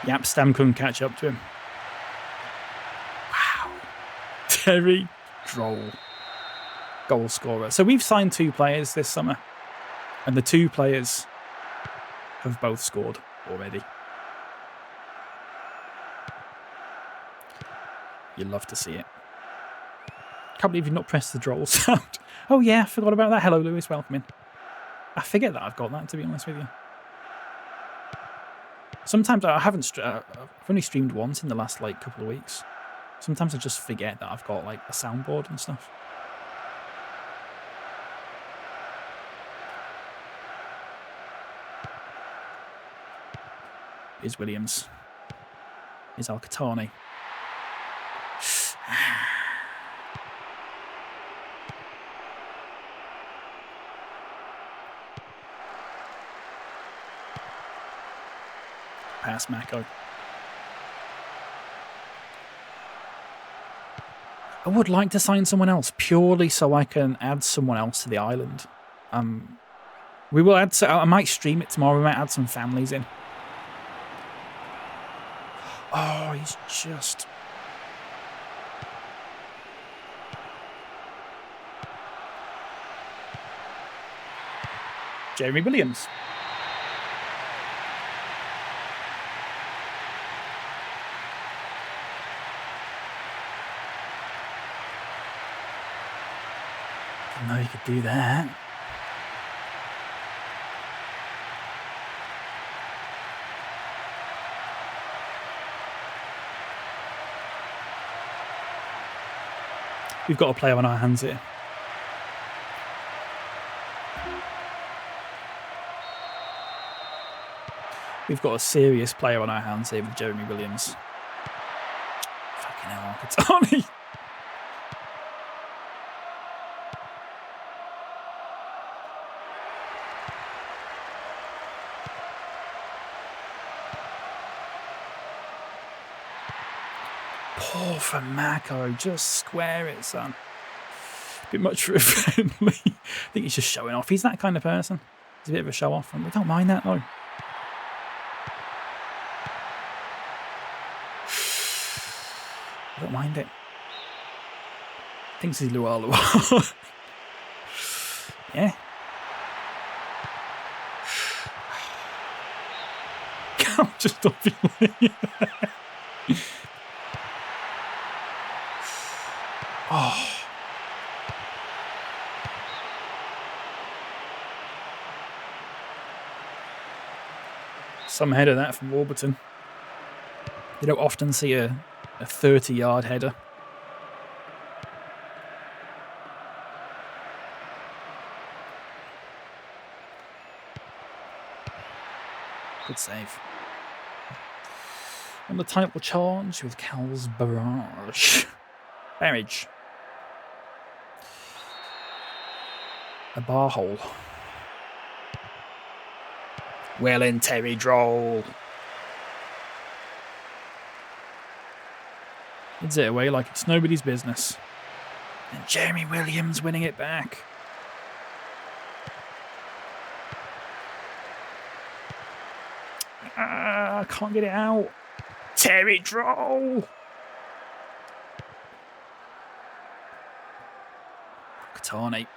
Yapstam couldn't catch up to him. Wow. Terry Droll. Goal scorer. So we've signed 2 players this summer. And the 2 players have both scored already. You'd love to see it. Can't believe you've not pressed the Droll sound. Oh yeah, I forgot about that. Hello Lewis, welcome in. I forget that I've got that, to be honest with you. Sometimes I haven't, I've only streamed once in the last like couple of weeks. Sometimes I just forget that I've got like a soundboard and stuff. Is Williams. Is Al-Qatani. Pass Mako. I would like to sign someone else purely so I can add someone else to the island. We will add. I might stream it tomorrow. We might add some families in. Oh, he's just... Jeremy Williams. Didn't know you could do that. We've got a player on our hands here. We've got a serious player on our hands here with Jeremy Williams. Fucking hell, Al-Qatani. Poor for Mako, just square it, son. Bit much for a friendly. I think he's just showing off. He's that kind of person. He's a bit of a show off, and we don't mind that though. I don't mind it. Thinks he's Loophole. Yeah. Can't just stop feeling. Oh. Some header that from Warburton. You don't often see a 30-yard header. Good save. On the title charge with Cal's barrage. Barrage. A bar hole. Well in, Terry Droll. Heads it away like it's nobody's business. And Jeremy Williams winning it back. I can't get it out. Terry Droll. Tarney.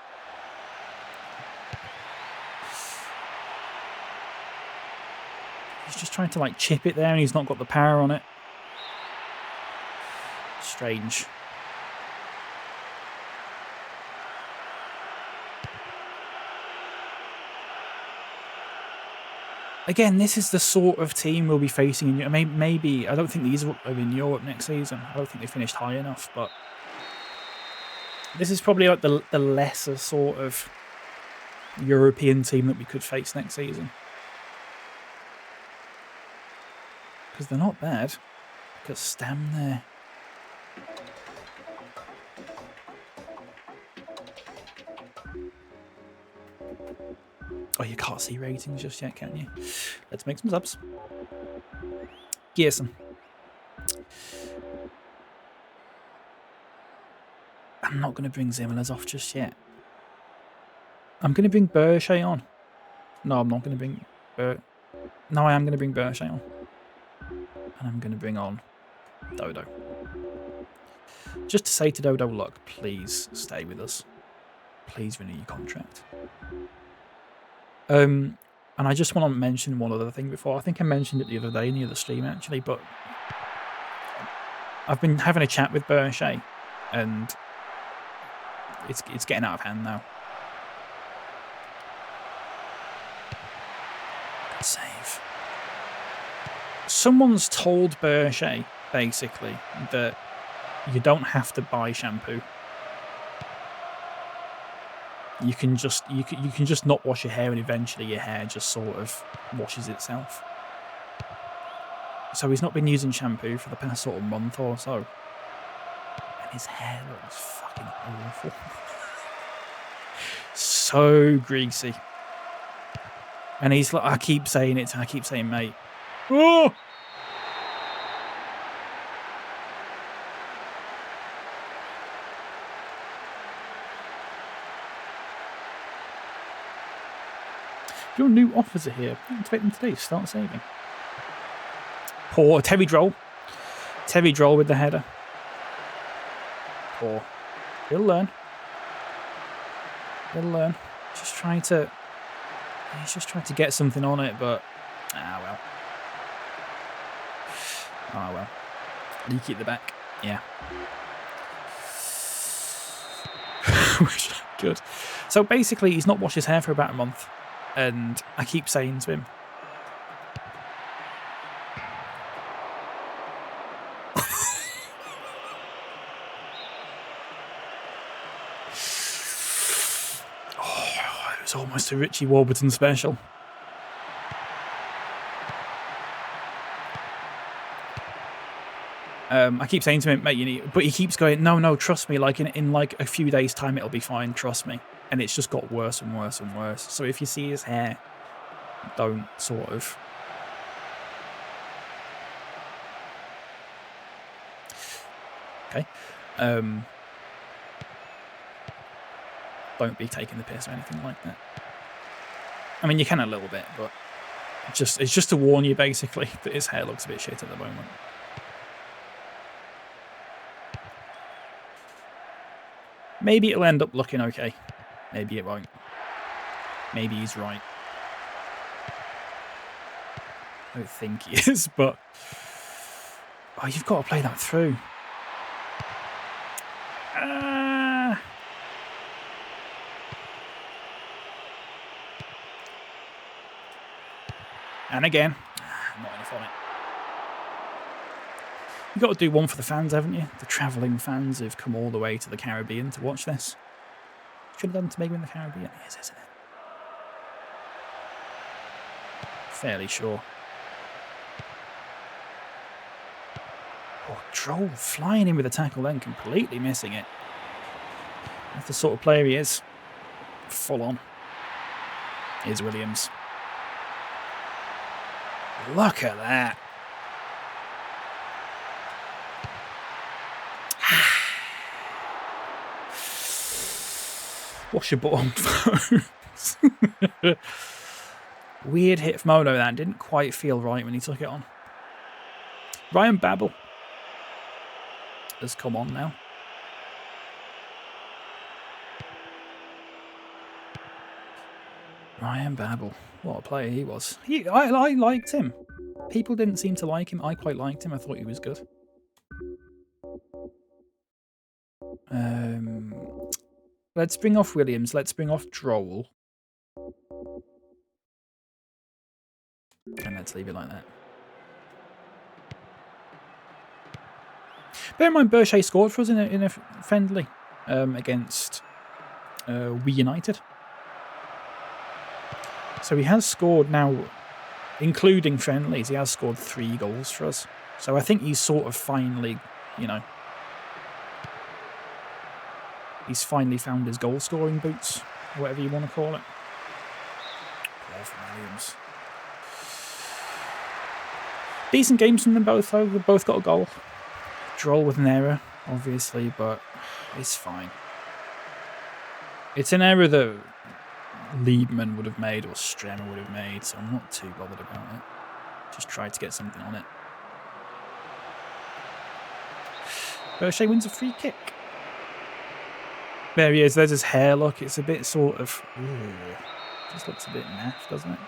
He's just trying to like chip it there and he's not got the power on it. Strange. Again, this is the sort of team we'll be facing in maybe I don't think these are in Europe next season. I don't think they finished high enough, but this is probably like the lesser sort of European team that we could face next season. Because they're not bad. Got Stam there. Oh, you can't see ratings just yet, can you? Let's make some subs. Gearson. I'm not going to bring Zimmerlers off just yet. I'm going to bring Berchet on. No, I'm not going to bring... No, I am going to bring Berchet on. And I'm going to bring on Dodo. Just to say to Dodo, look, please stay with us. Please renew your contract. And I just want to mention one other thing before. I think I mentioned it the other day in the other stream, actually, but I've been having a chat with Berchet, and it's getting out of hand now. Good save. Someone's told Berchet, basically, that you don't have to buy shampoo. You can just not wash your hair, and eventually your hair just sort of washes itself. So he's not been using shampoo for the past sort of month or so, and his hair looks fucking awful. So greasy. And he's like, I keep saying, mate. Oh! Your new offers are here. Activate them today. Start saving. Poor Terry Droll. Terry Droll with the header. Poor. He'll learn. He'll learn. He's just trying to get something on it, but well. Oh well. Leaky at the back. Yeah. Wish I could. So basically, he's not washed his hair for about a month. And I keep saying to him, oh, it was almost a Richie Warburton special. I keep saying to him, mate, you need, but he keeps going, no, trust me, like in like a few days' time, it'll be fine, trust me. And it's just got worse and worse and worse. So if you see his hair, don't sort of... Okay. Don't be taking the piss or anything like that. I mean, you can a little bit, but it's just to warn you, basically, that his hair looks a bit shit at the moment. Maybe it'll end up looking okay. Maybe it won't. Maybe he's right. I don't think he is, but... Oh, you've got to play that through. And again. Not enough on it. You've got to do one for the fans, haven't you? The travelling fans who've come all the way to the Caribbean to watch this. Should have done to make him in the Caribbean. It is, isn't it? Fairly sure. Oh, Droll flying in with a tackle then, completely missing it. That's the sort of player he is. Full on. Here's Williams. Look at that. Wash your bottom phones. Weird hit from Ono that didn't quite feel right when he took it on. Ryan Babel has come on now. Ryan Babel. What a player he was. I liked him. People didn't seem to like him. I quite liked him. I thought he was good. Let's bring off Williams. Let's bring off Droll. And let's leave it like that. Bear in mind, Berche scored for us in a friendly against We United. So he has scored now, including friendlies, he has scored 3 goals for us. So I think he's sort of finally, you know, he's finally found his goal-scoring boots, or whatever you want to call it. Williams. Decent games from them both, though. They've both got a goal. Droll with an error, obviously, but it's fine. It's an error that Liebman would have made or Stremmer would have made, so I'm not too bothered about it. Just tried to get something on it. Berche wins a free kick. There he is. There's his hair. Look, it's a bit sort of... Ooh, just looks a bit naff, doesn't it?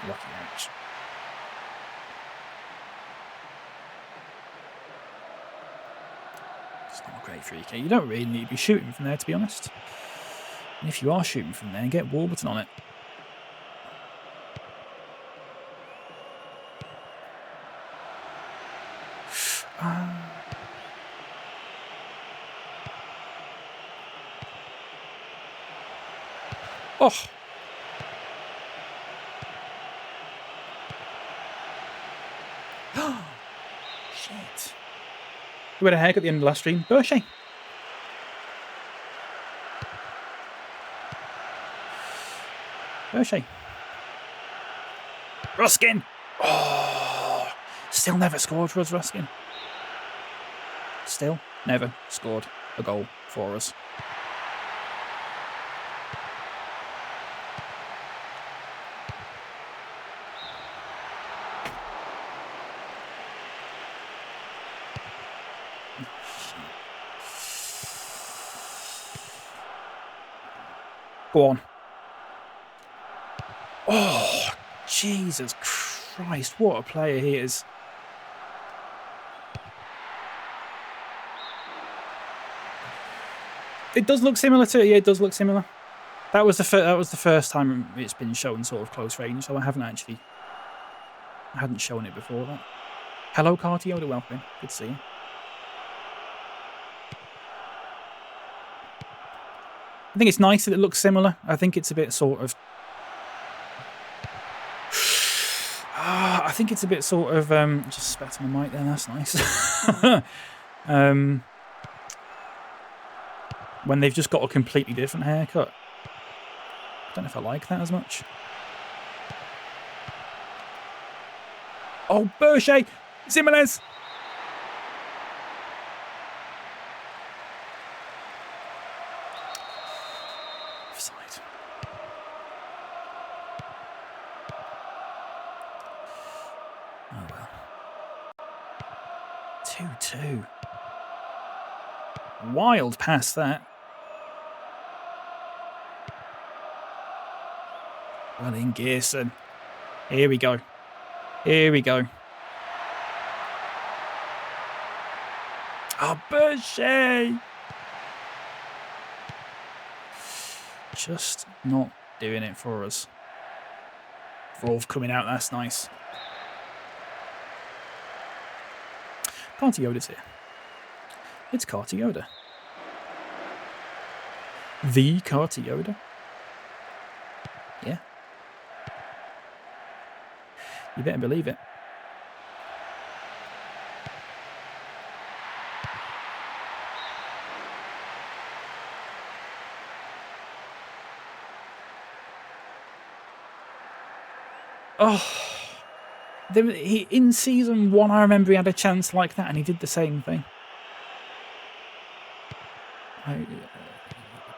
Lucky ouch. It's not a great free kick. You don't really need to be shooting from there, to be honest. And if you are shooting from there, get Warburton on it. Oh! Shit. Who had a haircut at the end of the last stream? Berche. Berche. Ruskin! Oh! Still never scored for us, Ruskin. Still never scored a goal for us. Go on. Oh, Jesus Christ, what a player he is. It does look similar to it. Yeah, it does look similar. That was the first time it's been shown sort of close range, so I hadn't shown it before that. Hello, Cartioda, welcome. Good to see you. I think it's nice that it looks similar. I think it's a bit sort of... I think it's a bit sort of... just spat on my mic there, that's nice. When they've just got a completely different haircut. I don't know if I like that as much. Oh, Berche! Zimenez! Oh well. 2-2. Wild pass that. Well in, Gearson. Here we go. Here we go. Oh, Berche! Just not doing it for us. Wolf coming out, that's nice. Cartioda's here. It's Cartioda. The Cartioda. Yeah. You better believe it. Oh, in season 1, I remember he had a chance like that, and he did the same thing.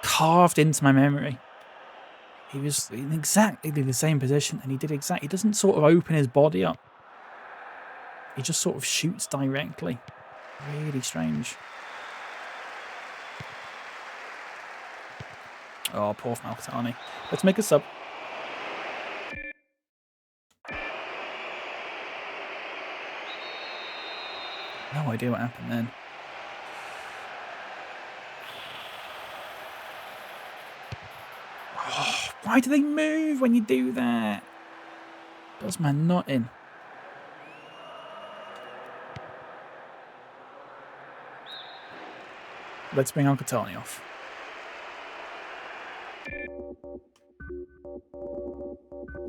Carved into my memory. He was in exactly the same position, and he did exactly. He doesn't sort of open his body up. He just sort of shoots directly. Really strange. Oh, poor Malkatani. Let's make a sub. No idea what happened then. Oh, why do they move when you do that? Does man not in? Let's bring Alcatani off.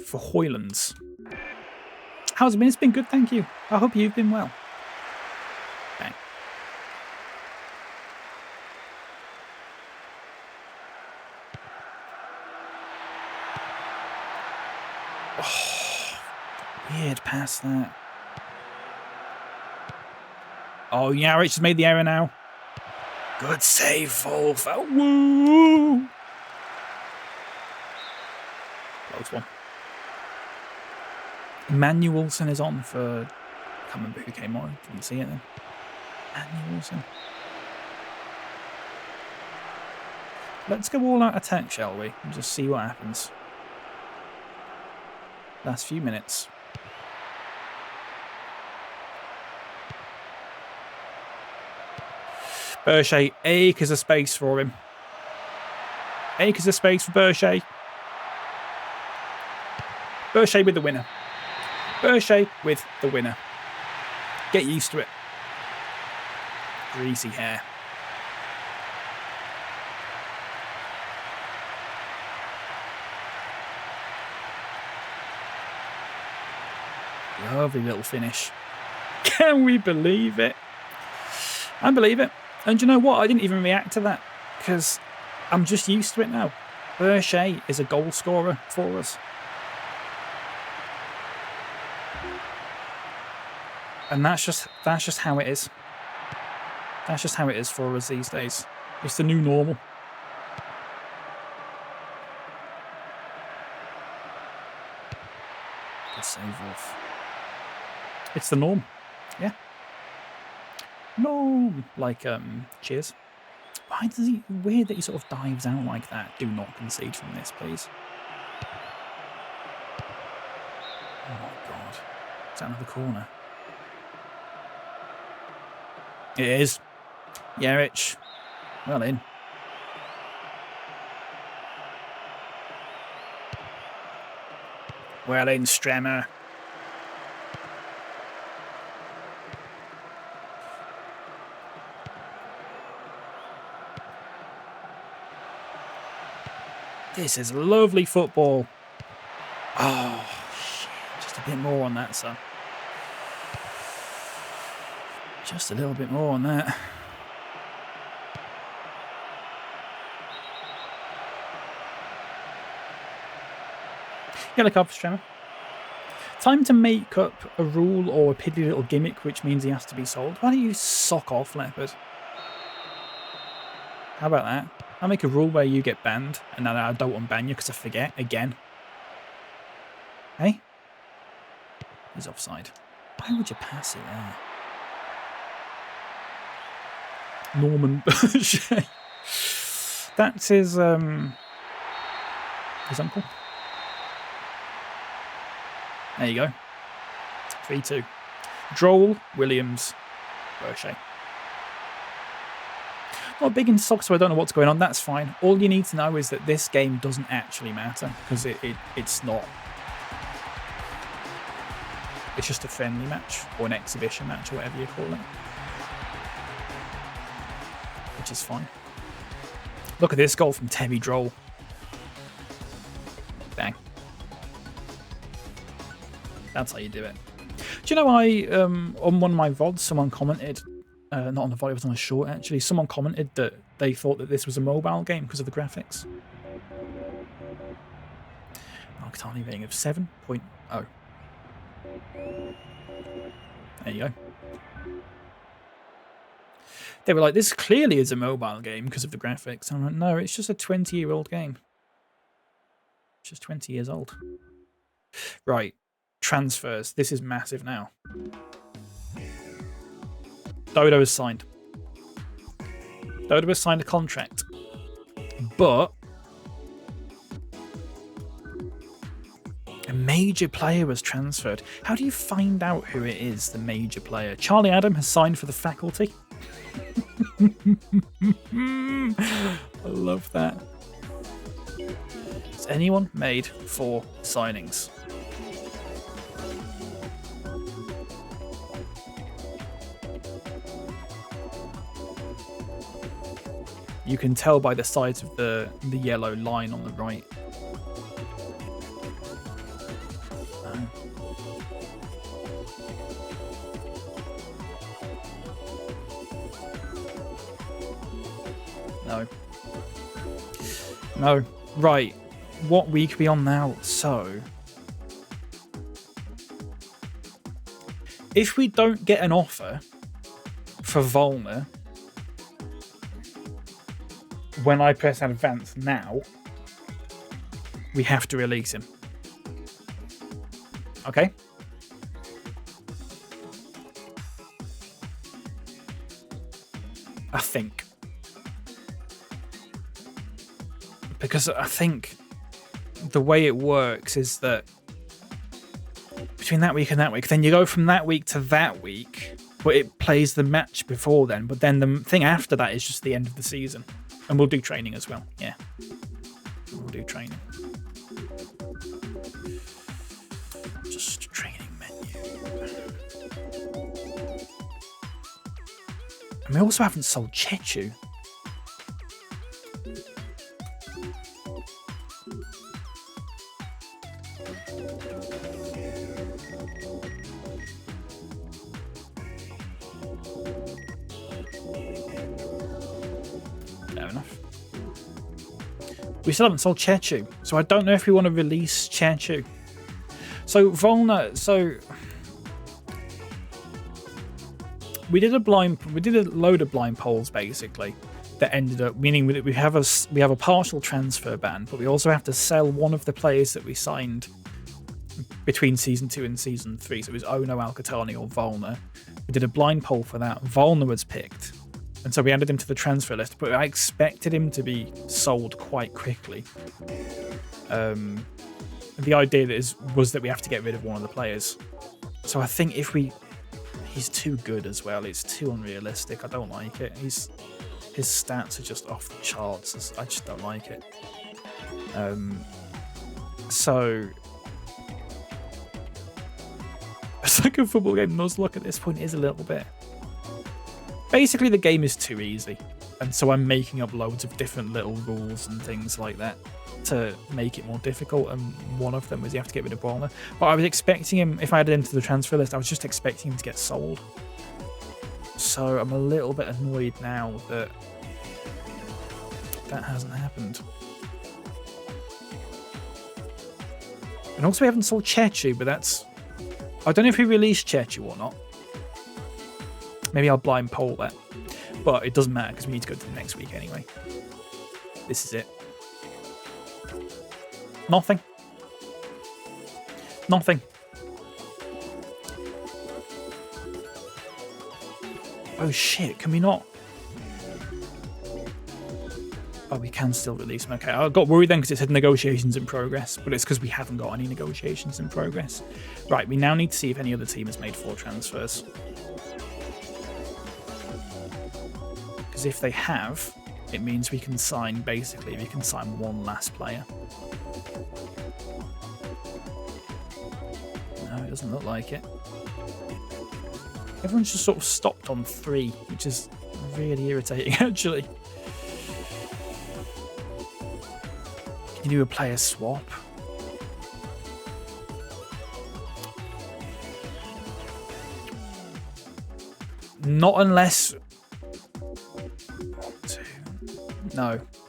For Hoylands. How's it been? It's been good, thank you. I hope you've been well. Bang. Oh, weird pass that. Oh, yeah, Rich has made the error now. Good save, Wolf. Oh, woo! Close one. Manuelson is on for... I can't remember who came on. Didn't see it then. Manuelson. Let's go all out attack, shall we? And just see what happens. Last few minutes. Berche, acres of space for him. Acres of space for Berche. Berche with the winner. Berche with the winner. Get used to it. Greasy hair. Lovely little finish. Can we believe it? I believe it. And you know what? I didn't even react to that because I'm just used to it now. Berche is a goal scorer for us. And that's just how it is. That's just how it is for us these days. It's the new normal. Good save, Wolf. It's the norm. Yeah. Norm. Like, cheers. Why does he... Weird that he sort of dives out like that. Do not concede from this, please. Oh, my God. Is that another corner? It is. Yerich. Well in. Well in, Stremmer. This is lovely football. Oh, shit. Just a bit more on that, son. Just a little bit more on that. Yellow card for Stremmer. Time to make up a rule or a piddly little gimmick which means he has to be sold. Why don't you sock off, Leopard? How about that? I'll make a rule where you get banned and then I don't unban you because I forget again. Hey? He's offside. Why would you pass it there? Norman Berger. That's his uncle. There you go. 3-2. Droll, Williams, Berger. Not big in soccer, so I don't know what's going on. That's fine. All you need to know is that this game doesn't actually matter because it's not. It's just a friendly match or an exhibition match or whatever you call it. Which is fine. Look at this goal from Tebby Droll. Bang. That's how you do it. Do you know on one of my VODs, someone commented, not on the VOD, it was on a short actually, someone commented that they thought that this was a mobile game because of the graphics. Marketani rating of 7.0. There you go. They were like, this clearly is a mobile game because of the graphics. I'm like, no, it's just a 20-year-old game. It's just 20 years old. Right. Transfers. This is massive now. Dodo has signed. Dodo has signed a contract. But major player was transferred. How do you find out who it is, the major player? Charlie Adam has signed for the faculty. I love that. Has anyone made 4 signings? You can tell by the size of the yellow line on the right. No. No. Right. What week are we on now? So, if we don't get an offer for Volner when I press advance now, we have to release him. Okay? I think. Because I think the way it works is that between that week and that week, then you go from that week to that week, but it plays the match before then. But then the thing after that is just the end of the season. And we'll do training as well. Yeah. We'll do training. Just training menu. And we also haven't sold Chechu. Fair enough. We still haven't sold Chechu, so I don't know if we want to release Chechu. So Volner, we did a load of blind polls basically that ended up meaning that we have a partial transfer ban, but we also have to sell one of the players that we signed between season 2 and season 3. So it was Ono, Alcatani, or Volner. We did a blind poll for that. Volner was picked. And so we added him to the transfer list, but I expected him to be sold quite quickly. The idea was that we have to get rid of one of the players. So I think he's too good as well. It's too unrealistic. I don't like it. His stats are just off the charts. I just don't like it. So it's like a football game. Nuzlocke at this point is a little bit. Basically, the game is too easy, and so I'm making up loads of different little rules and things like that to make it more difficult, and one of them was you have to get rid of Warner. But I was expecting him, if I added him to the transfer list, I was just expecting him to get sold. So I'm a little bit annoyed now that that hasn't happened. And also we haven't sold Chechu, but that's... I don't know if we released Chechu or not. Maybe I'll blind poll that. But it doesn't matter because we need to go to the next week anyway. This is it. Nothing. Nothing. Oh shit, can we not? Oh, we can still release them. Okay, I got worried then because it said negotiations in progress, but it's because we haven't got any negotiations in progress. Right, we now need to see if any other team has made 4 transfers. Because if they have, it means we can sign, basically, we can sign one last player. No, it doesn't look like it. Everyone's just sort of stopped on 3, which is really irritating, actually. Can you do a player swap? Not unless...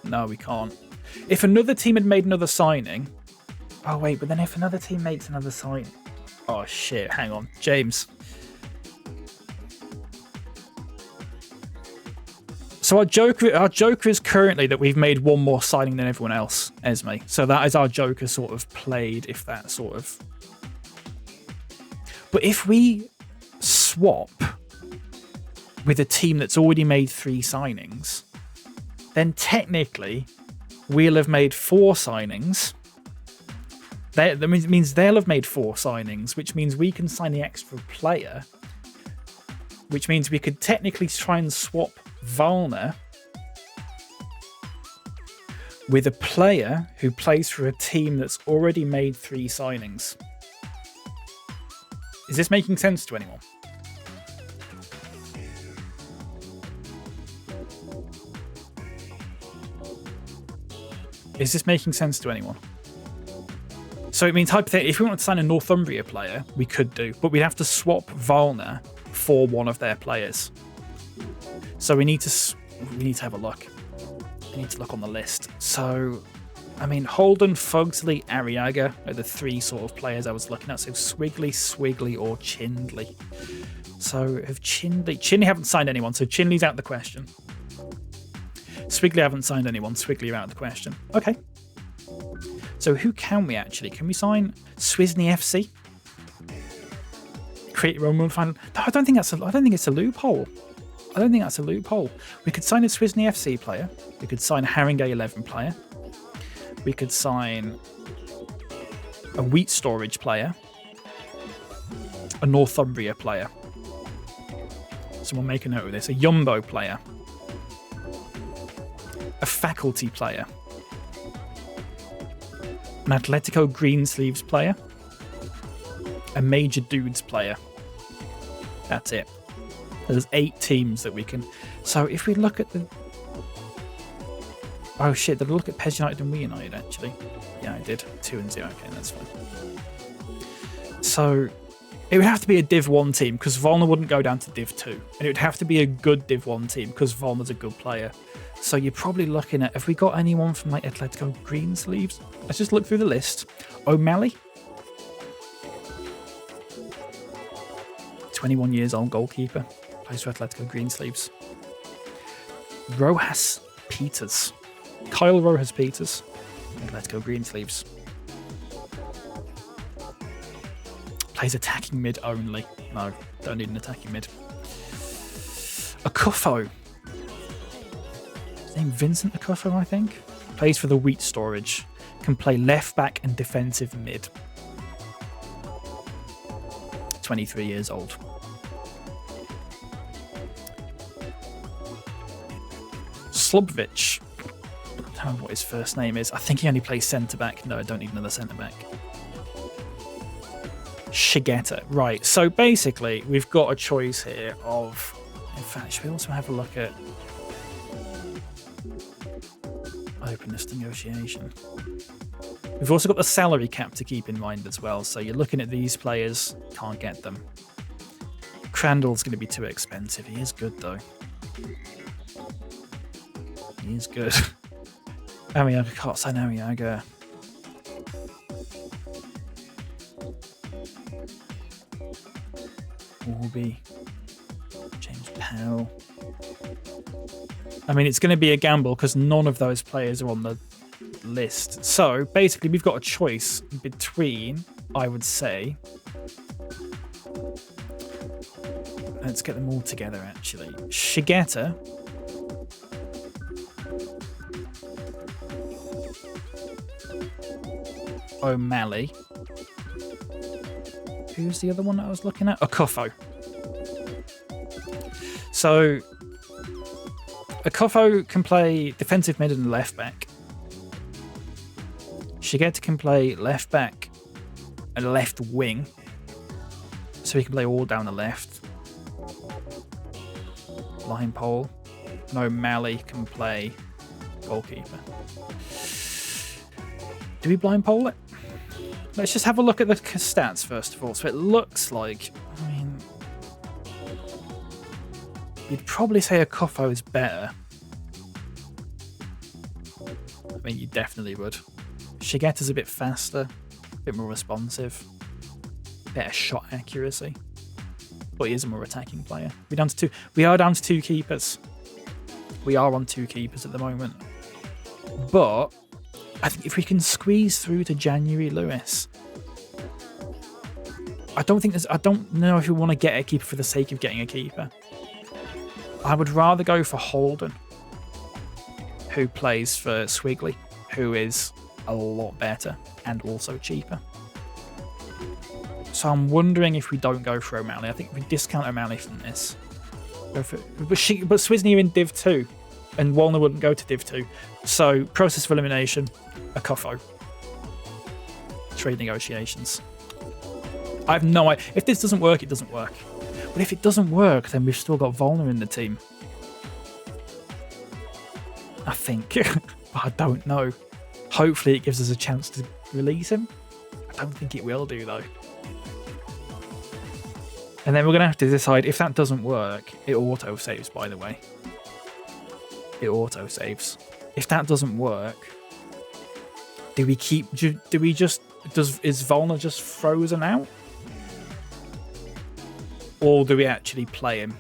No, we can't. If another team had made another signing... Oh, wait, but then if another team makes another sign... Oh, shit, hang on. James. So our joker is currently that we've made one more signing than everyone else, Esme. So that is our joker sort of played, if that sort of... But if we swap with a team that's already made 3 signings, then technically we'll have made 4 signings That means they'll have made 4 signings, which means we can sign the extra player, which means we could technically try and swap Valner with a player who plays for a team that's already made 3 signings. Is this making sense to anyone? Is this making sense to anyone? So it means, hypothetically, if we want to sign a Northumbria player, we could do, but we'd have to swap Valner for one of their players. So we need to have a look. We need to look on the list. So, I mean, Holden, Fugsley, Arriaga are the 3 sort of players I was looking at. So Swigley, or Chindley. So have Chindley haven't signed anyone, so Chindley's out of the question. Swigley haven't signed anyone. Swigley are out of the question. Okay. So who can we actually? Can we sign Swisney FC? Create your own world final. No, I don't think it's a loophole. I don't think that's a loophole. We could sign a Swisney FC player. We could sign a Haringey 11 player. We could sign a Wheat Storage player. A Northumbria player. So we'll make a note of this. A Jumbo player. A Faculty player. An Atletico Greensleeves player. A Major Dudes player. That's it. There's 8 teams that we can... So if we look at the... Oh shit, did I look at PES United and We United actually? Yeah, I did. 2-0. Okay, that's fine. So it would have to be a Div 1 team because Volner wouldn't go down to Div 2. And it would have to be a good Div 1 team because Volner's a good player. So you're probably looking at... Have we got anyone from like Atletico Greensleeves? Let's just look through the list. O'Malley. 21 years old goalkeeper. Plays for Atletico Greensleeves. Rojas Peters. Kyle Rojas Peters. Atletico Greensleeves. Plays attacking mid only. No, don't need an attacking mid. Akufo. His name Vincent Akufo, I think. Plays for the Wheat Storage. Can play left back and defensive mid. 23 years old. Slubvich. I don't know what his first name is. I think he only plays centre-back. No, I don't need another centre-back. Shigeta. Right, so basically, we've got a choice here of... In fact, should we also have a look at... Openness negotiation. We've also got the salary cap to keep in mind as well. So you're looking at these players, can't get them. Crandall's going to be too expensive. He is good, though. He is good. Arriaga, can't sign Arriaga. Warby. James Powell. I mean, it's going to be a gamble because none of those players are on the list. So, basically, we've got a choice between, I would say... Let's get them all together, actually. Shigeta. O'Malley. Who's the other one that I was looking at? Akufo. So, Akufo can play defensive mid and left back. Shigeta can play left back and left wing. So he can play all down the left. Line pole. And O'Malley can play goalkeeper. Do we blind pole it? Let's just have a look at the stats first of all. So it looks like, I mean, you'd probably say Akufo is better. I mean, you definitely would. Shigeta's a bit faster, a bit more responsive, better shot accuracy, but he is a more attacking player. We're down to 2. We are down to 2 keepers. We are on 2 keepers at the moment, but I think if we can squeeze through to January Lewis, I don't know if we want to get a keeper for the sake of getting a keeper. I would rather go for Holden, who plays for Swigley, who is a lot better and also cheaper. So I'm wondering if we don't go for O'Malley. I think we discount O'Malley from this. Go for, but Swisney are in Div 2, and Walner wouldn't go to Div 2. So process of elimination, a Cuffo. Trade negotiations. I have no idea. If this doesn't work, it doesn't work. But if it doesn't work, then we've still got Volner in the team. I think. But I don't know. Hopefully it gives us a chance to release him. I don't think it will do, though. And then we're going to have to decide if that doesn't work. It auto-saves, by the way. It auto-saves. If that doesn't work, do we keep... Do we just... Is Volner just frozen out? Or do we actually play him?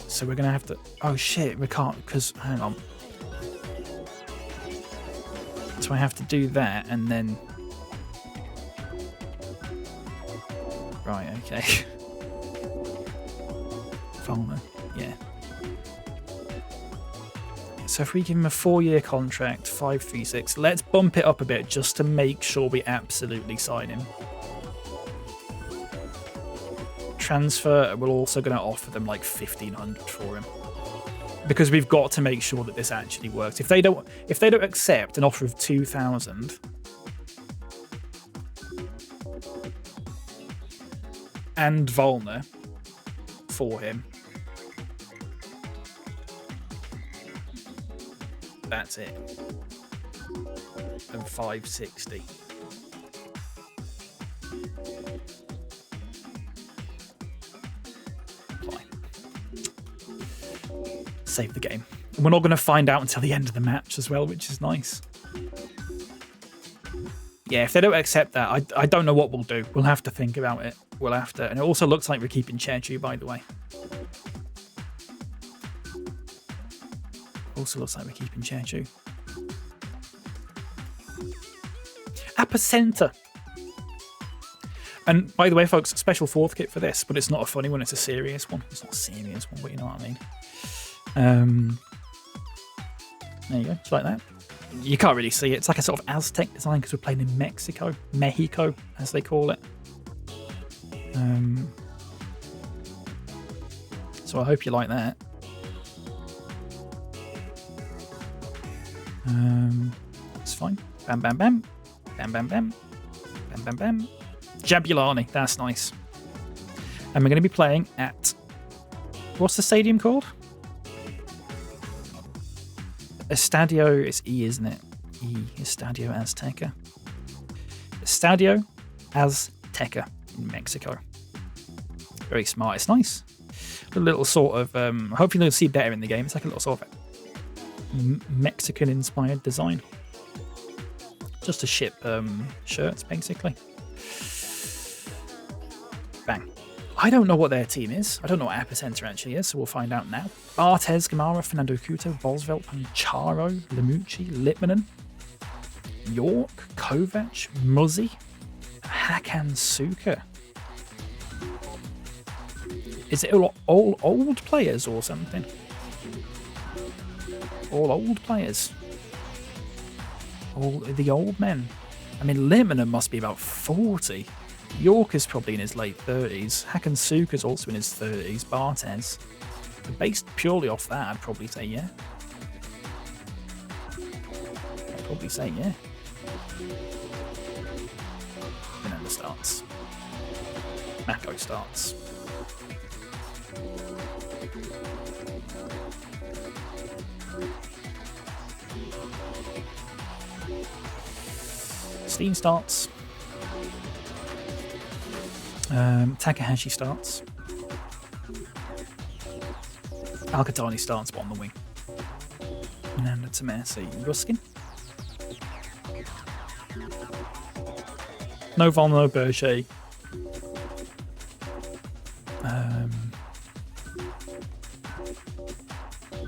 So we're going to have to... Oh, shit. We can't... Because... Hang on. So I have to do that and then... Right, okay. Volner. Yeah. So if we give him a 4-year contract, 536, let's bump it up a bit just to make sure we absolutely sign him. Transfer, we're also going to offer them like 1,500 for him, because we've got to make sure that this actually works. If they don't accept an offer of 2,000, and Volner for him, that's it. And 560. Apply. Save the game. And we're not going to find out until the end of the match as well, which is nice. Yeah, if they don't accept that, I don't know what we'll do. We'll have to think about it. We'll have to. And it also looks like we're keeping Chechu, by the way. Also looks like we're keeping Chechu. Aposenta. And by the way, folks, special fourth kit for this, but it's not a funny one, it's a serious one. It's not a serious one, but you know what I mean. There you go, just like that. You can't really see it. It's like a sort of Aztec design because we're playing in Mexico, as they call it. So I hope you like that. It's fine. Bam, bam, bam. Bam, bam, bam. Bam, bam, bam. Jabulani. That's nice. And we're going to be playing at... What's the stadium called? Estadio. It's E, isn't it? E. Estadio Azteca. Estadio Azteca in Mexico. Very smart. It's nice. A little sort of... hopefully you'll see better in the game. It's like a little sort of Mexican-inspired design. Just to ship shirts, basically. Bang. I don't know what their team is. I don't know what Aposenta actually is, so we'll find out now. Barthez, Gamara, Fernando Couto, Bosvelt, Pancharo, Lemucci, Litmanen, York, Kovac, Muzzy, Hakan Suka. Is it all old players or something? All old players. All the old men. I mean, Litmanen must be about 40. York is probably in his late 30s. Hakan Suka's also in his 30s. Barthez. Based purely off that, I'd probably say yeah. Fernando starts. Mako starts. Steen starts. Takahashi starts. Alcatani starts, but on the wing. Nanda Tomasi. Ruskin. No Volner, no Berger.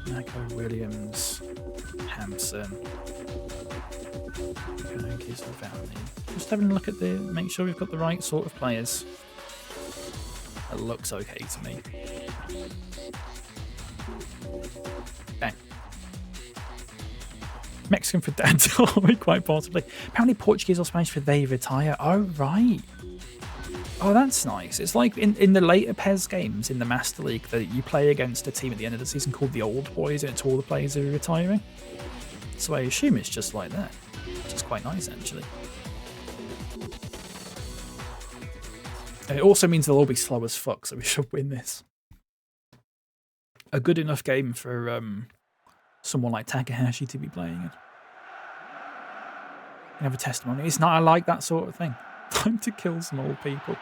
Mako Williams. Hampson. Just having a look at make sure we've got the right sort of players. It looks okay to me. Bang. Mexican for dads, quite possibly. Apparently Portuguese or Spanish for they retire. Oh, right. Oh, that's nice. It's like in the later PES games in the Master League that you play against a team at the end of the season called the Old Boys, and it's all the players who are retiring. So I assume it's just like that, which is quite nice, actually. And it also means they'll all be slow as fuck, so we should win this. A good enough game for someone like Takahashi to be playing it. You have a testimony. It's not. I like that sort of thing. Time to kill some old people.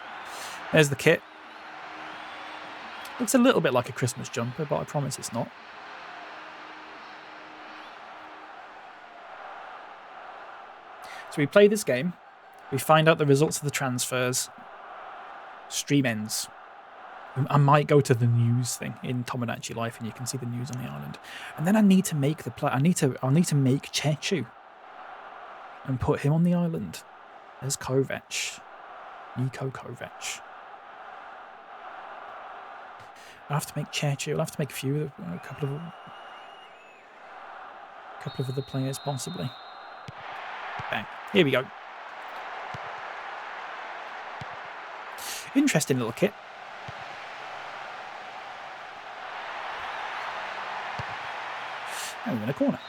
There's the kit. Looks a little bit like a Christmas jumper, but I promise it's not. So we play this game. We find out the results of the transfers. Stream ends. I might go to the news thing in Tomodachi Life, and you can see the news on the island. And then I need to make the play. I need to make Chechu and put him on the island. There's Kovac, Niko Kovac. I'll have to make Chechu. I'll have to make a couple of other players possibly. Bang. Here we go. Interesting little kit. Oh, in a corner.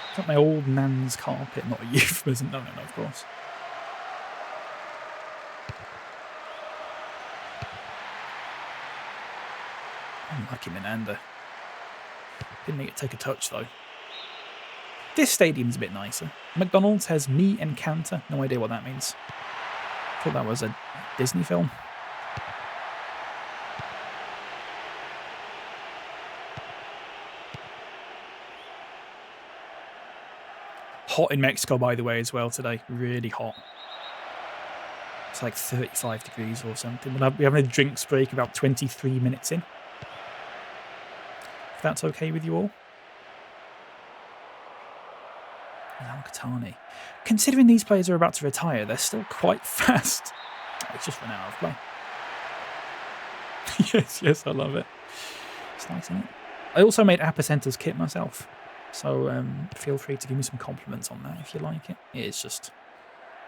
It's not my old nan's carpet, not a euphemism. No, of course. Unlucky Minanda. Didn't need to take a touch, though. This stadium's a bit nicer. McDonald's has Me Encounter. No idea what that means. Thought that was a Disney film. Hot in Mexico, by the way, as well today. Really hot. It's like 35 degrees or something. We're having a drinks break about 23 minutes in. If that's okay with you all. Al-Qatani. Considering these players are about to retire, they're still quite fast. Oh, it's just run out of play. yes, I love it. It's nice, isn't it? I also made Aposenta's kit myself. So feel free to give me some compliments on that if you like it. It's just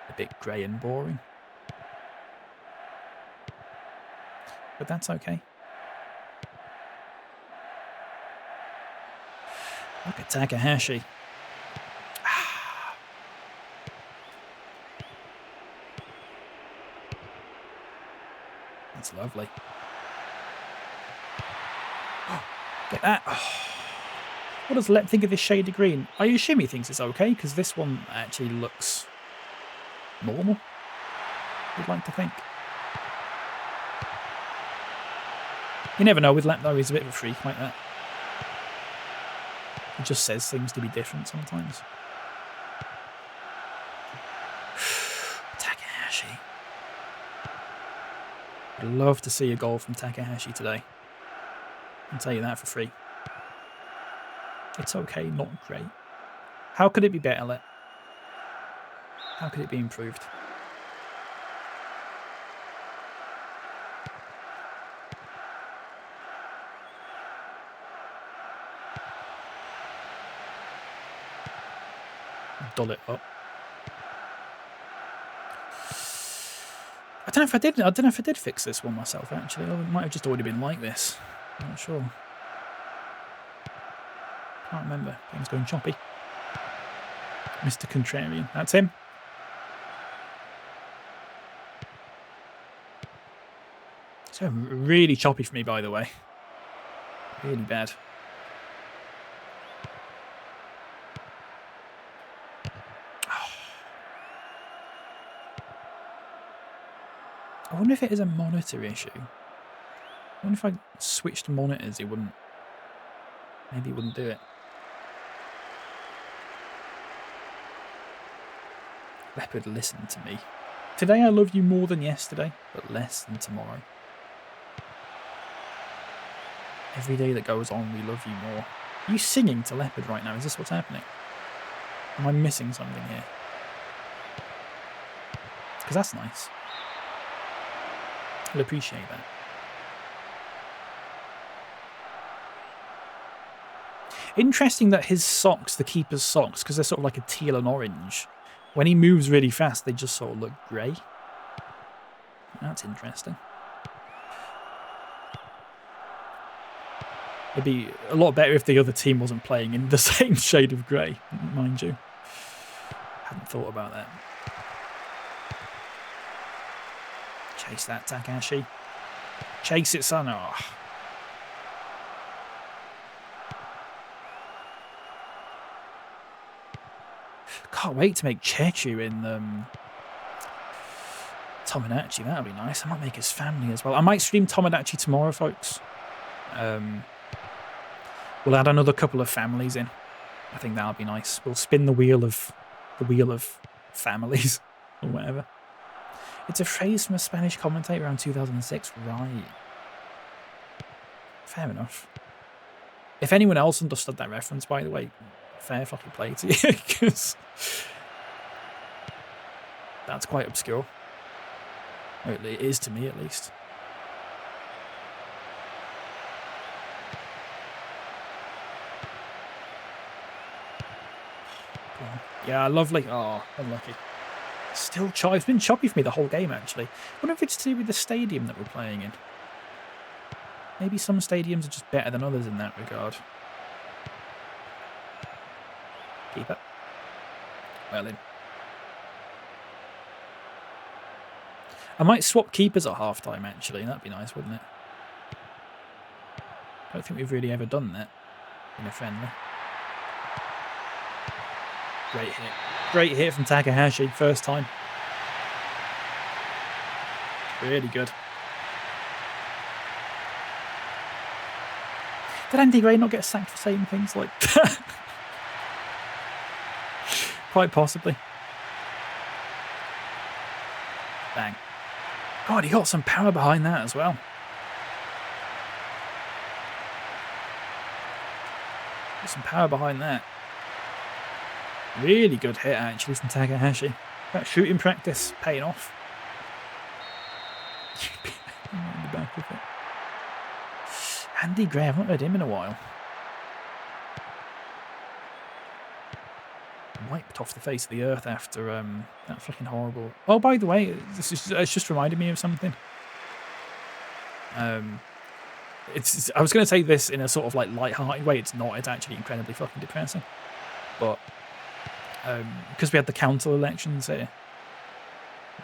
a bit grey and boring. But that's okay. Look at Takahashi. That's lovely. Get that. What does Lep think of this shade of green? I assume he thinks it's okay, because this one actually looks normal, you'd like to think. You never know with Lep, though. He's a bit of a freak like that. He just says things to be different sometimes. Takahashi. I'd love to see a goal from Takahashi today. I'll tell you that for free. It's okay, not great. How could it be better, Let? How could it be improved? Doll it up. I don't know if I did. I don't know if I did fix this one myself. Actually, it might have just already been like this. I'm not sure. Can't remember. Game's going choppy. Mr. Contrarian. That's him. So really choppy for me, by the way. Really bad. I wonder if it is a monitor issue. I wonder if I switched monitors, it wouldn't. Maybe it wouldn't do it. Leopard, listen to me. Today I love you more than yesterday, but less than tomorrow. Every day that goes on, we love you more. Are you singing to Leopard right now? Is this what's happening? Am I missing something here? Because that's nice. I'll appreciate that. Interesting that his socks, the keeper's socks, because they're sort of like a teal and orange, when he moves really fast, they just sort of look grey. That's interesting. It'd be a lot better if the other team wasn't playing in the same shade of grey, mind you. Hadn't thought about that. Chase that, Takahashi. Chase it, son. Oh. Can't wait to make Chechu in Tomodachi. That'll be nice. I might make his family as well. I might stream Tomodachi tomorrow, folks. We'll add another couple of families in. I think that'll be nice. We'll spin the wheel of families or whatever. It's a phrase from a Spanish commentator around 2006. Right. Fair enough. If anyone else understood that reference, by the way, fair fucking play to you, because that's quite obscure. Or it is to me, at least. Yeah, lovely. Oh, unlucky. Still choppy. It's been choppy for me the whole game, actually. I wonder if it's to do with the stadium that we're playing in. Maybe some stadiums are just better than others in that regard. Keeper. Well in. I might swap keepers at half-time, actually. That'd be nice, wouldn't it? I don't think we've really ever done that in a friendly. Great hit. Great hit from Takahashi, first time. Really good. Did Andy Gray not get sacked for saying things like that? Quite possibly. Bang. God, he got some power behind that as well. Got some power behind that. Really good hit, actually, from Takahashi. That shooting practice paying off. In the back of it. Andy Gray, I've not heard him in a while. Wiped off the face of the earth after that fucking horrible... Oh, by the way, it's just reminded me of something. I was going to say this in a sort of like light-hearted way. It's not. It's actually incredibly fucking depressing. But because we had the council elections here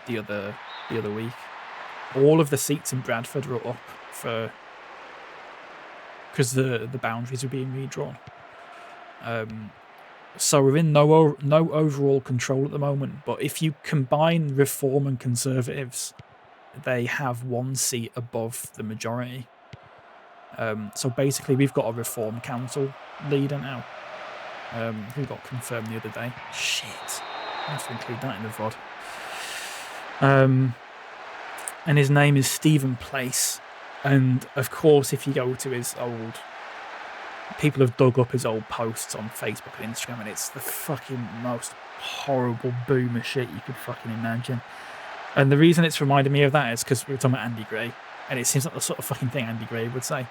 the other week, all of the seats in Bradford were up for because the boundaries were being redrawn. So we're in no overall control at the moment. But if you combine Reform and Conservatives, they have one seat above the majority. So basically, we've got a Reform Council leader now, who got confirmed the other day. Shit, I have to include that in the VOD. And his name is Stephen Place. And of course, if you go to his old... People have dug up his old posts on Facebook and Instagram, and it's the fucking most horrible boomer shit you could fucking imagine. And the reason it's reminded me of that is because we were talking about Andy Gray, and it seems like the sort of fucking thing Andy Gray would say.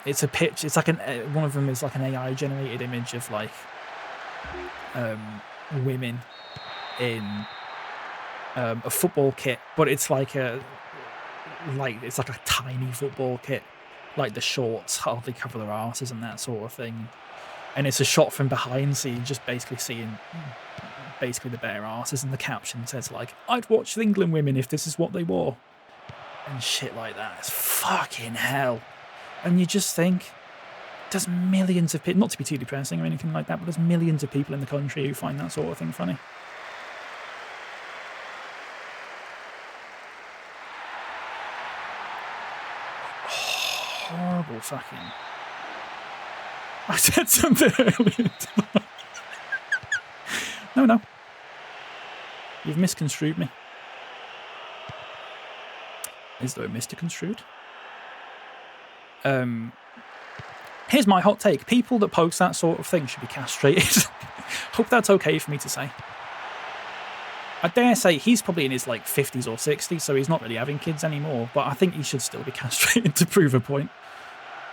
It's a pitch. It's like one of them is like an AI generated image of like women in a football kit, but it's like it's like a tiny football kit. Like the shorts hardly cover their asses and that sort of thing. And it's a shot from behind, so you're just basically seeing the bare asses, and the caption says like, "I'd watch the England women if this is what they wore." And shit like that. It's fucking hell. And you just think, there's millions of people, not to be too depressing or anything like that, but there's millions of people in the country who find that sort of thing funny. Horrible fucking... I said something earlier. No. You've misconstrued me. Is there a Mr. Construed? Here's my hot take. People that post that sort of thing should be castrated. Hope that's okay for me to say. I dare say he's probably in his like 50s or 60s, so he's not really having kids anymore, but I think he should still be castrated to prove a point.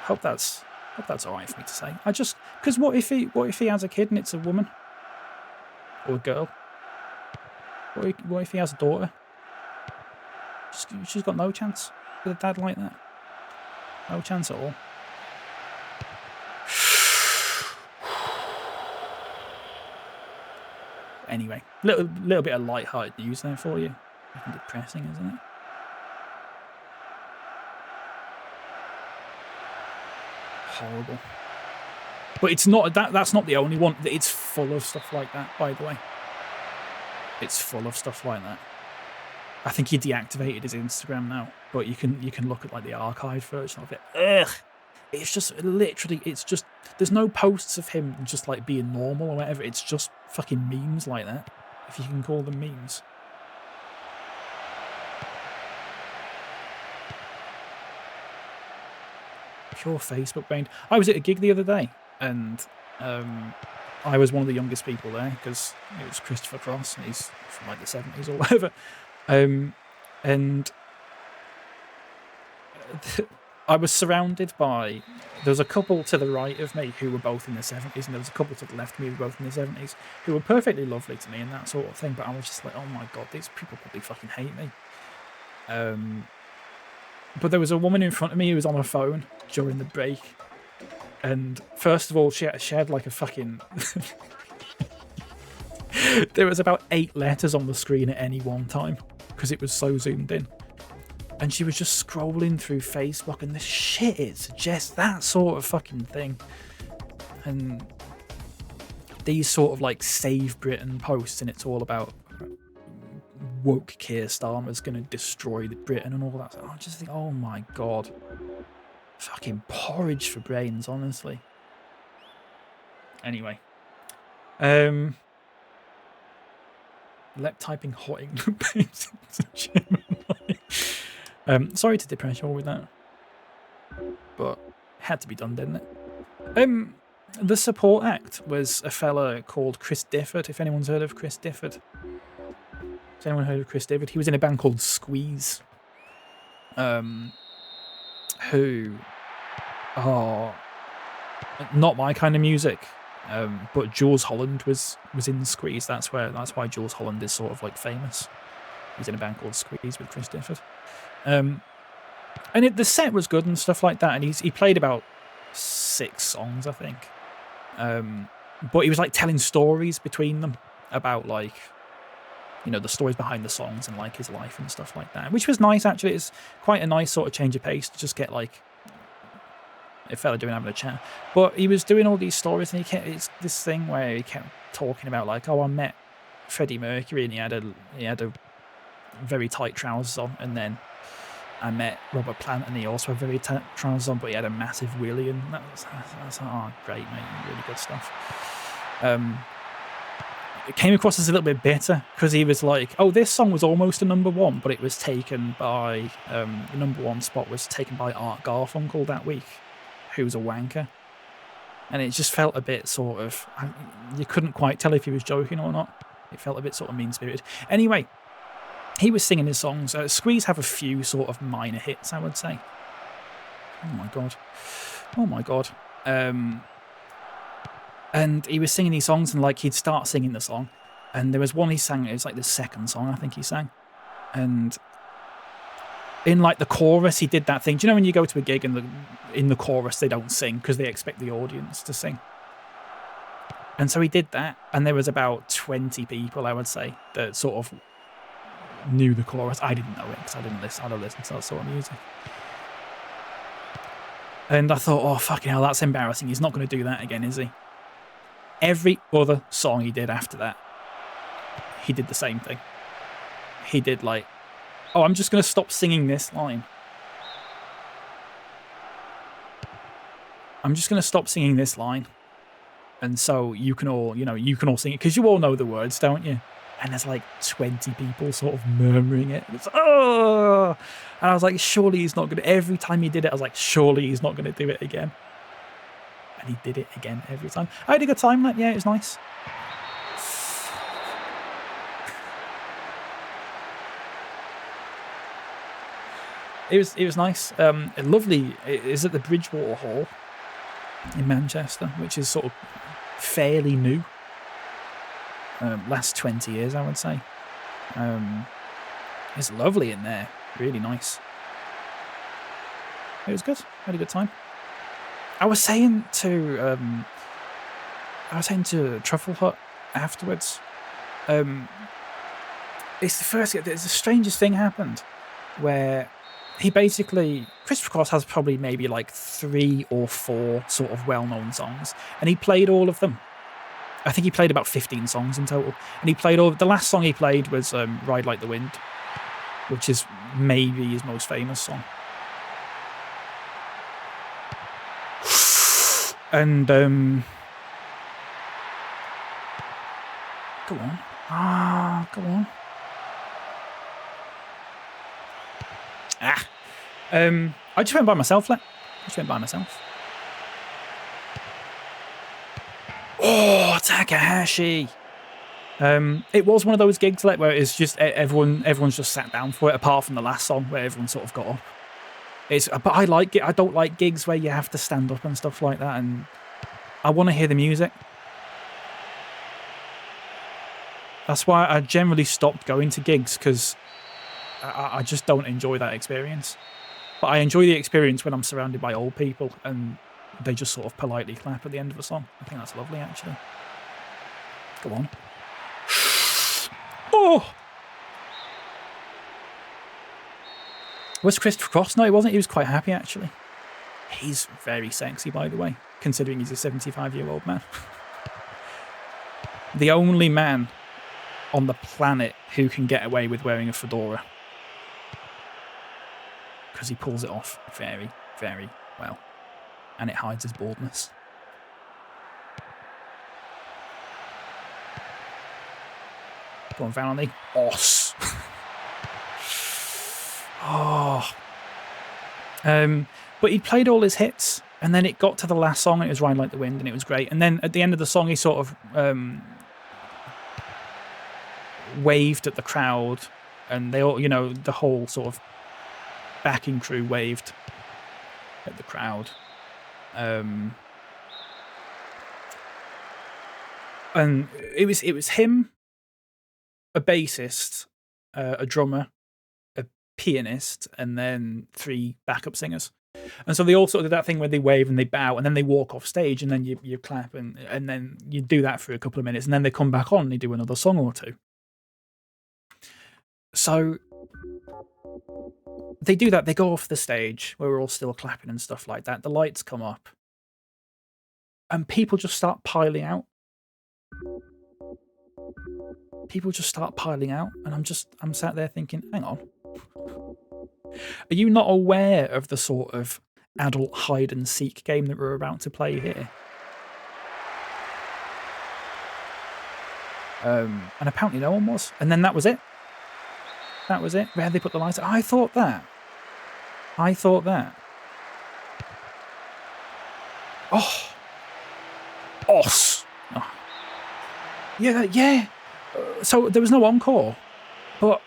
Hope that's Hope that's all right for me to say. I just because what if he has a kid and it's a woman or a girl? What if he has a daughter? She's got no chance with a dad like that. No chance at all. Anyway, little bit of light-hearted news there for you. Fucking depressing, isn't it? Horrible. But it's not that's not the only one. It's full of stuff like that, by the way. It's full of stuff like that. I think he deactivated his Instagram now, but you can look at like the archived version of it. Ugh. It's just literally, it's just, there's no posts of him just like being normal or whatever. It's just fucking memes like that, if you can call them memes. Pure Facebook brain. I was at a gig the other day, and I was one of the youngest people there because it was Christopher Cross, and he's from like the 70s or whatever. And I was surrounded by, there was a couple to the right of me who were both in the 70s, and there was a couple to the left of me who were both in the 70s, who were perfectly lovely to me and that sort of thing, but I was just like, oh my god, these people probably fucking hate me. But there was a woman in front of me who was on her phone during the break, and first of all, she had like a fucking... There was about 8 letters on the screen at any one time, because it was so zoomed in. And she was just scrolling through Facebook, and the shit it suggests, that sort of fucking thing. And these sort of like Save Britain posts, and it's all about woke Keir Starmer's going to destroy Britain and all that. I just think, oh my god. Fucking porridge for brains, honestly. Anyway. Let typing hot England paints into Gemini. Sorry to depress you all with that. But it had to be done, didn't it? The support act was a fella called Chris Difford, if anyone's heard of Chris Difford. Has anyone heard of Chris Difford? He was in a band called Squeeze. Who are not my kind of music. But Jules Holland was in Squeeze. That's why Jules Holland is sort of like famous. He's in a band called Squeeze with Chris Difford. And the set was good and stuff like that. And he played about 6 songs, I think. But he was like telling stories between them about like, you know, the stories behind the songs and like his life and stuff like that, which was nice actually. It's quite a nice sort of change of pace to just get like a fella having a chat. But he was doing all these stories, and it's this thing where he kept talking about like, oh, I met Freddie Mercury and he had a very tight trousers on, and then I met Robert Plant and he also had very tight trousers on, but he had a massive willy, and that's oh great, mate, really good stuff. It came across as a little bit bitter because he was like, oh, this song was almost a #1, but it was taken by the #1 spot was taken by Art Garfunkel that week, who's a wanker. And it just felt a bit sort of, you couldn't quite tell if he was joking or not. It felt a bit sort of mean-spirited. Anyway, he was singing his songs. Squeeze have a few sort of minor hits, I would say. Oh my god. Oh my god. And he was singing these songs, and like he'd start singing the song, and there was one he sang, it was like the second song I think he sang, and in like the chorus he did that thing. Do you know when you go to a gig and in the chorus they don't sing because they expect the audience to sing? And so he did that, and there was about 20 people, I would say, that sort of knew the chorus. I didn't know it because I don't listen to that sort of music. And I thought, oh fucking hell, that's embarrassing. He's not going to do that again, is he? Every other song he did after that, he did the same thing. He did like, oh, I'm just going to stop singing this line. I'm just going to stop singing this line. And so you can all sing it, because you all know the words, don't you? And there's like 20 people sort of murmuring it. It's, oh! And I was like, surely he's not going to, every time he did it, I was like, surely he's not going to do it again. And he did it again every time. I had a good time, like, yeah, it was nice. It was nice. Lovely. It is at the Bridgewater Hall. in Manchester, which is sort of fairly new. Last 20 years, I would say. It's lovely in there. Really nice. It was good. Had a good time. I was saying to Truffle Hut afterwards. It's the strangest thing happened where he basically, Christopher Cross has probably maybe like 3 or 4 sort of well-known songs, and he played all of them. I think he played about 15 songs in total, and he played all. The last song he played was "Ride Like the Wind," which is maybe his most famous song. And go on, go on. I just went by myself, Oh, Takahashi. It was one of those gigs like where it's just everyone's just sat down for it, apart from the last song where everyone sort of got up. But I like it. I don't like gigs where you have to stand up and stuff like that, and I want to hear the music. That's why I generally stopped going to gigs, because I just don't enjoy that experience. But I enjoy the experience when I'm surrounded by old people and they just sort of politely clap at the end of a song. I think that's lovely, actually. Go on. Oh! Was Christopher Cross? No, he wasn't. He was quite happy, actually. He's very sexy, by the way, considering he's a 75-year-old man. The only man on the planet who can get away with wearing a fedora. Because he pulls it off very, very well. And it hides his baldness. Go on, Vanity. Os. Oh. But he played all his hits, and then it got to the last song, and it was Ride Like the Wind, and it was great. And then at the end of the song, he sort of waved at the crowd, and they all, the whole sort of backing crew waved at the crowd. And it was him, a bassist, a drummer, a pianist, and then 3 backup singers. And so they all sort of do that thing where they wave and they bow, and then they walk off stage, and then you clap, and then you do that for a couple of minutes, and then they come back on and they do another song or 2. So they do that. They go off the stage where we're all still clapping and stuff like that. The lights come up, and people just start piling out. And I'm sat there thinking, hang on. Are you not aware of the sort of adult hide and seek game that we're about to play here? And apparently no one was. And then that was it. Where they put the lights. I thought that. Oh. Os. Oh. Yeah. So there was no encore. But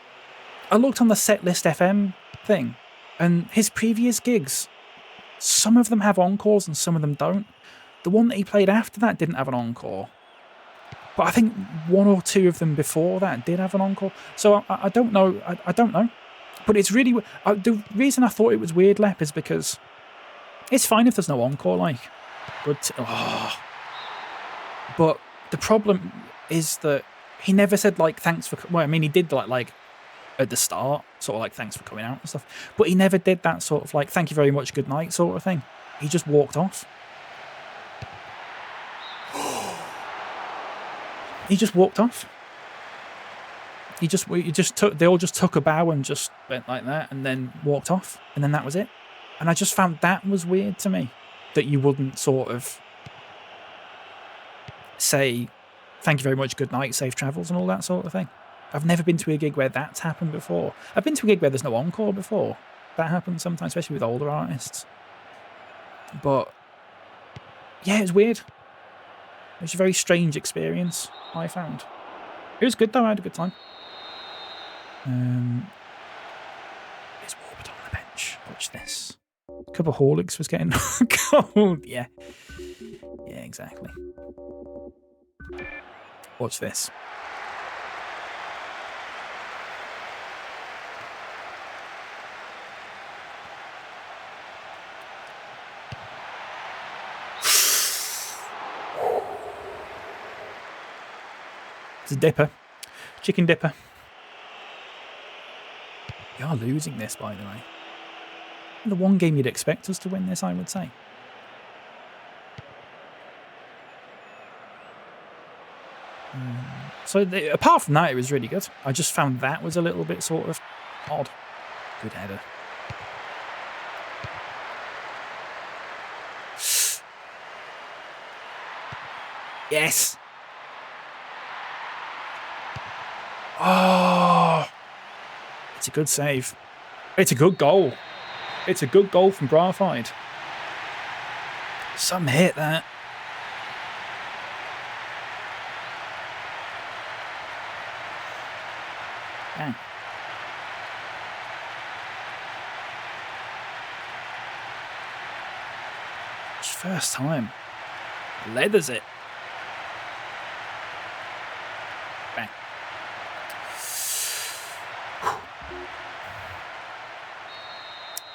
I looked on the Setlist FM thing, and his previous gigs, some of them have encores and some of them don't. The one that he played after that didn't have an encore. But I think 1 or 2 of them before that did have an encore. So I don't know. I don't know. But it's really... the reason I thought it was weird, Lep, is because it's fine if there's no encore, like. But the problem is that he never said, like, thanks for... Well, I mean, he did, like at the start, sort of like, thanks for coming out and stuff. But he never did that sort of, like, thank you very much, good night sort of thing. He just walked off. He just walked off. They all just took a bow and just went like that and then walked off. And then that was it. And I just found that was weird to me, that you wouldn't sort of say, thank you very much, good night, safe travels and all that sort of thing. I've never been to a gig where that's happened before. I've been to a gig where there's no encore before. That happens sometimes, especially with older artists. But yeah, it's weird. It was a very strange experience, I found. It was good though, I had a good time. It's Warped on the bench. Watch this. cup of Horlicks was getting cold. Yeah. Yeah, exactly. Watch this. It's a dipper. Chicken dipper. We are losing this, by the way. The one game you'd expect us to win this, I would say. So apart from that, it was really good. I just found that was a little bit sort of odd. Good header. Yes. Oh, it's a good save. It's a good goal. It's a good goal from Brafide. Some hit that. Dang. It's first time. Leathers it. Bang.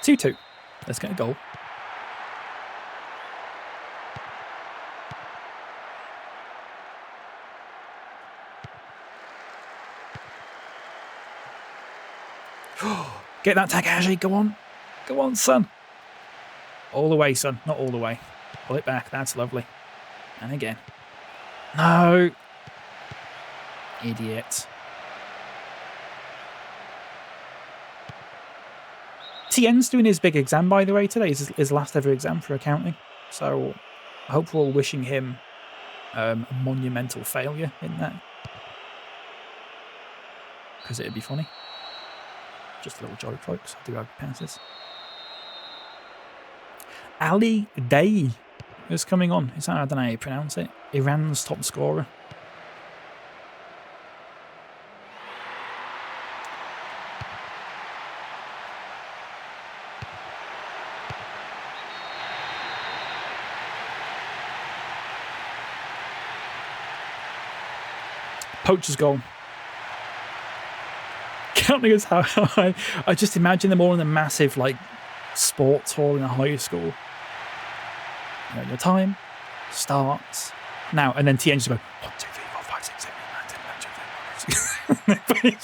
2-2. Let's get a goal. Get that Takahashi. Go on. Go on, son. All the way, son. Not all the way. Pull it back. That's lovely. And again. No. Idiot. Tien's doing his big exam, by the way, today. It's his last ever exam for accounting. So I hope we're all wishing him a monumental failure in that. Because it'd be funny. Just a little joke, folks. I do have passes. Ali Day is coming on. Is that, I don't know how you pronounce it. Iran's top scorer. Poacher's goal. Counting as how high. I just imagine them all in a massive, like, sports hall in a high school. You know, your time starts now, and then TN just go 1, 2, 3, 4, 5, 6, 7, 8, 9, 10, 11, 12,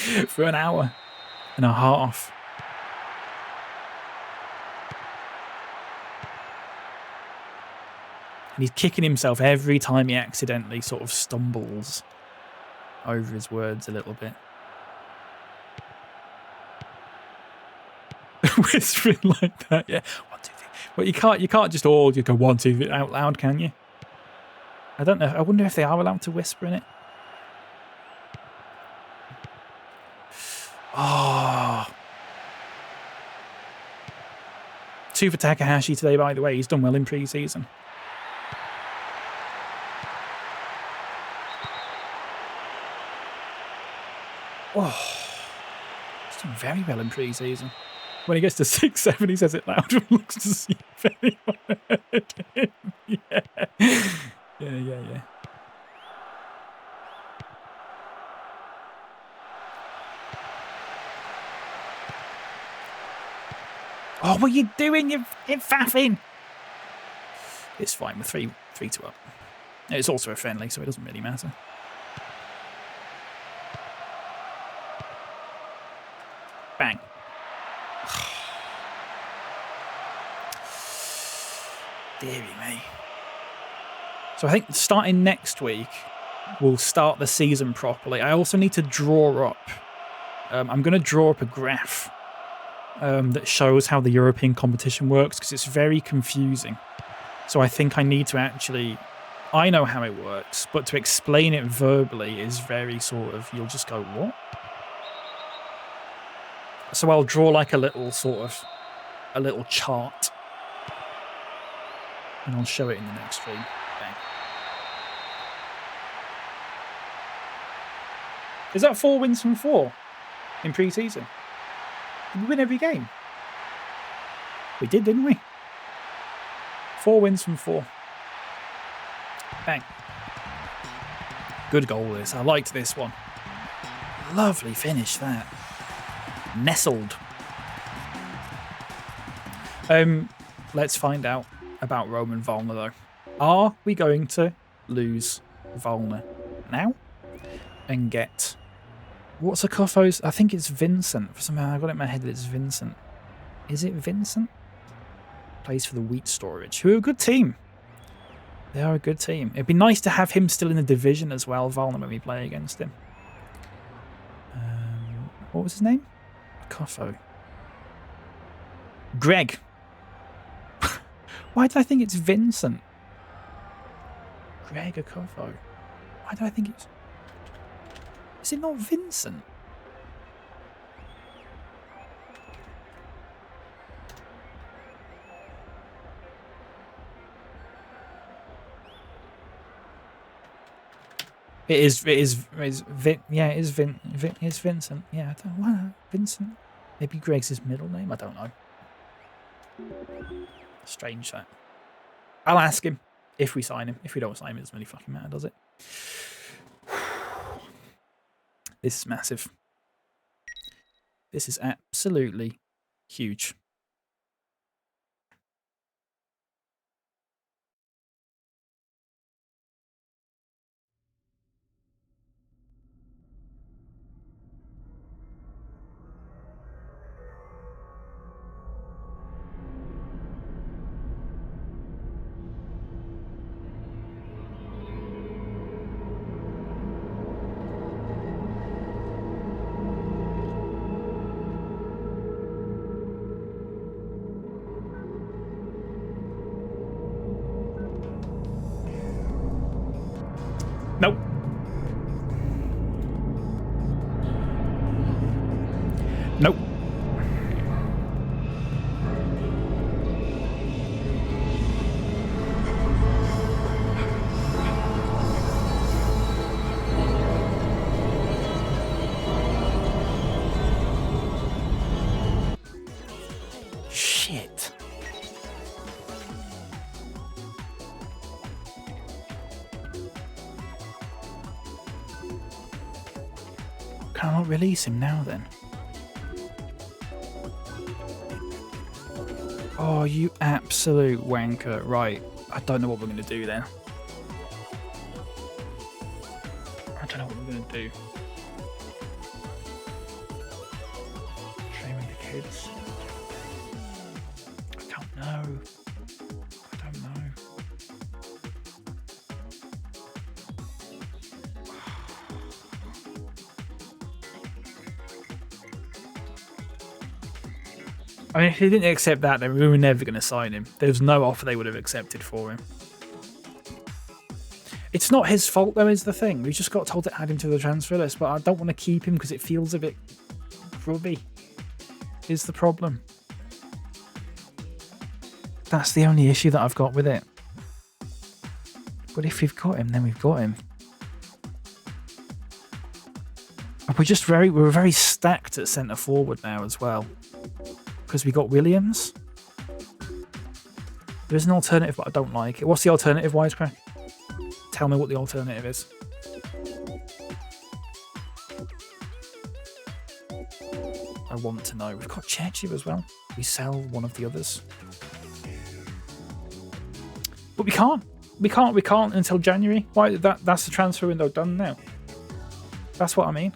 13, for an hour and a half. And he's kicking himself every time he accidentally sort of stumbles over his words a little bit. Whispering like that, yeah. 1, 2, 3. Well, you can't just all go 1, 2, 3 out loud, can you? I don't know. I wonder if they are allowed to whisper in it. Oh. 2 for Takahashi today, by the way. He's done well in pre-season. Oh, he's done very well in pre-season. When he gets to 6, 7, he says it loud and looks to see if anyone heard him. Yeah. Yeah. Oh, what are you doing? You're faffing. It's fine. We're 3-2 up. It's also a friendly, so it doesn't really matter. Bang. Deary me. So I think starting next week, we'll start the season properly. I also need to draw up. I'm going to draw up a graph that shows how the European competition works, because it's very confusing. So I think I need to actually... I know how it works, but to explain it verbally is very sort of... You'll just go, what? So I'll draw like a little sort of... a little chart. And I'll show it in the next stream. Bang. Is that 4 wins from 4? in pre-season? Did we win every game? We did, didn't we? 4 wins from 4. Bang. Good goal this. I liked this one. Lovely finish, that. Nestled. Let's find out about Roman Volner, though. Are we going to lose Volner now and get... What's a Cuffo's? I think it's Vincent. For somehow I got it in my head that it's Vincent. Is it Vincent? Plays for the Wheat Storage, who are a good team. They are a good team. It'd be nice to have him still in the division as well, Volner, when we play against him. What was his name? Cuffo. Greg. Why did I think it's Vincent? Greg Cuffo. Why did I think it's... Is it not Vincent? It is Vincent. Yeah, I don't know. Vincent. Maybe Greg's his middle name. I don't know. Strange that. I'll ask him if we sign him. If we don't sign him, it doesn't really fucking matter, does it? This is massive. This is absolutely huge. Nope. Nope. Shit. Can I not release him now then? Oh, you absolute wanker. Right. I don't know what we're going to do then. I don't know what we're going to do. Train with the kids. I don't know. I don't know. I mean, if he didn't accept that, then we were never going to sign him. There's no offer they would have accepted for him. It's not his fault, though, is the thing. We just got told to add him to the transfer list, but I don't want to keep him because it feels a bit grubby, is the problem. That's the only issue that I've got with it. But if we've got him, then we've got him. We're very stacked at centre forward now as well. Because we got Williams. There is an alternative, but I don't like it. What's the alternative, Wisecrack? Tell me what the alternative is. I want to know. We've got Chechu as well. We sell one of the others. But we can't. We can't until January. Why? That's the transfer window done now. That's what I mean.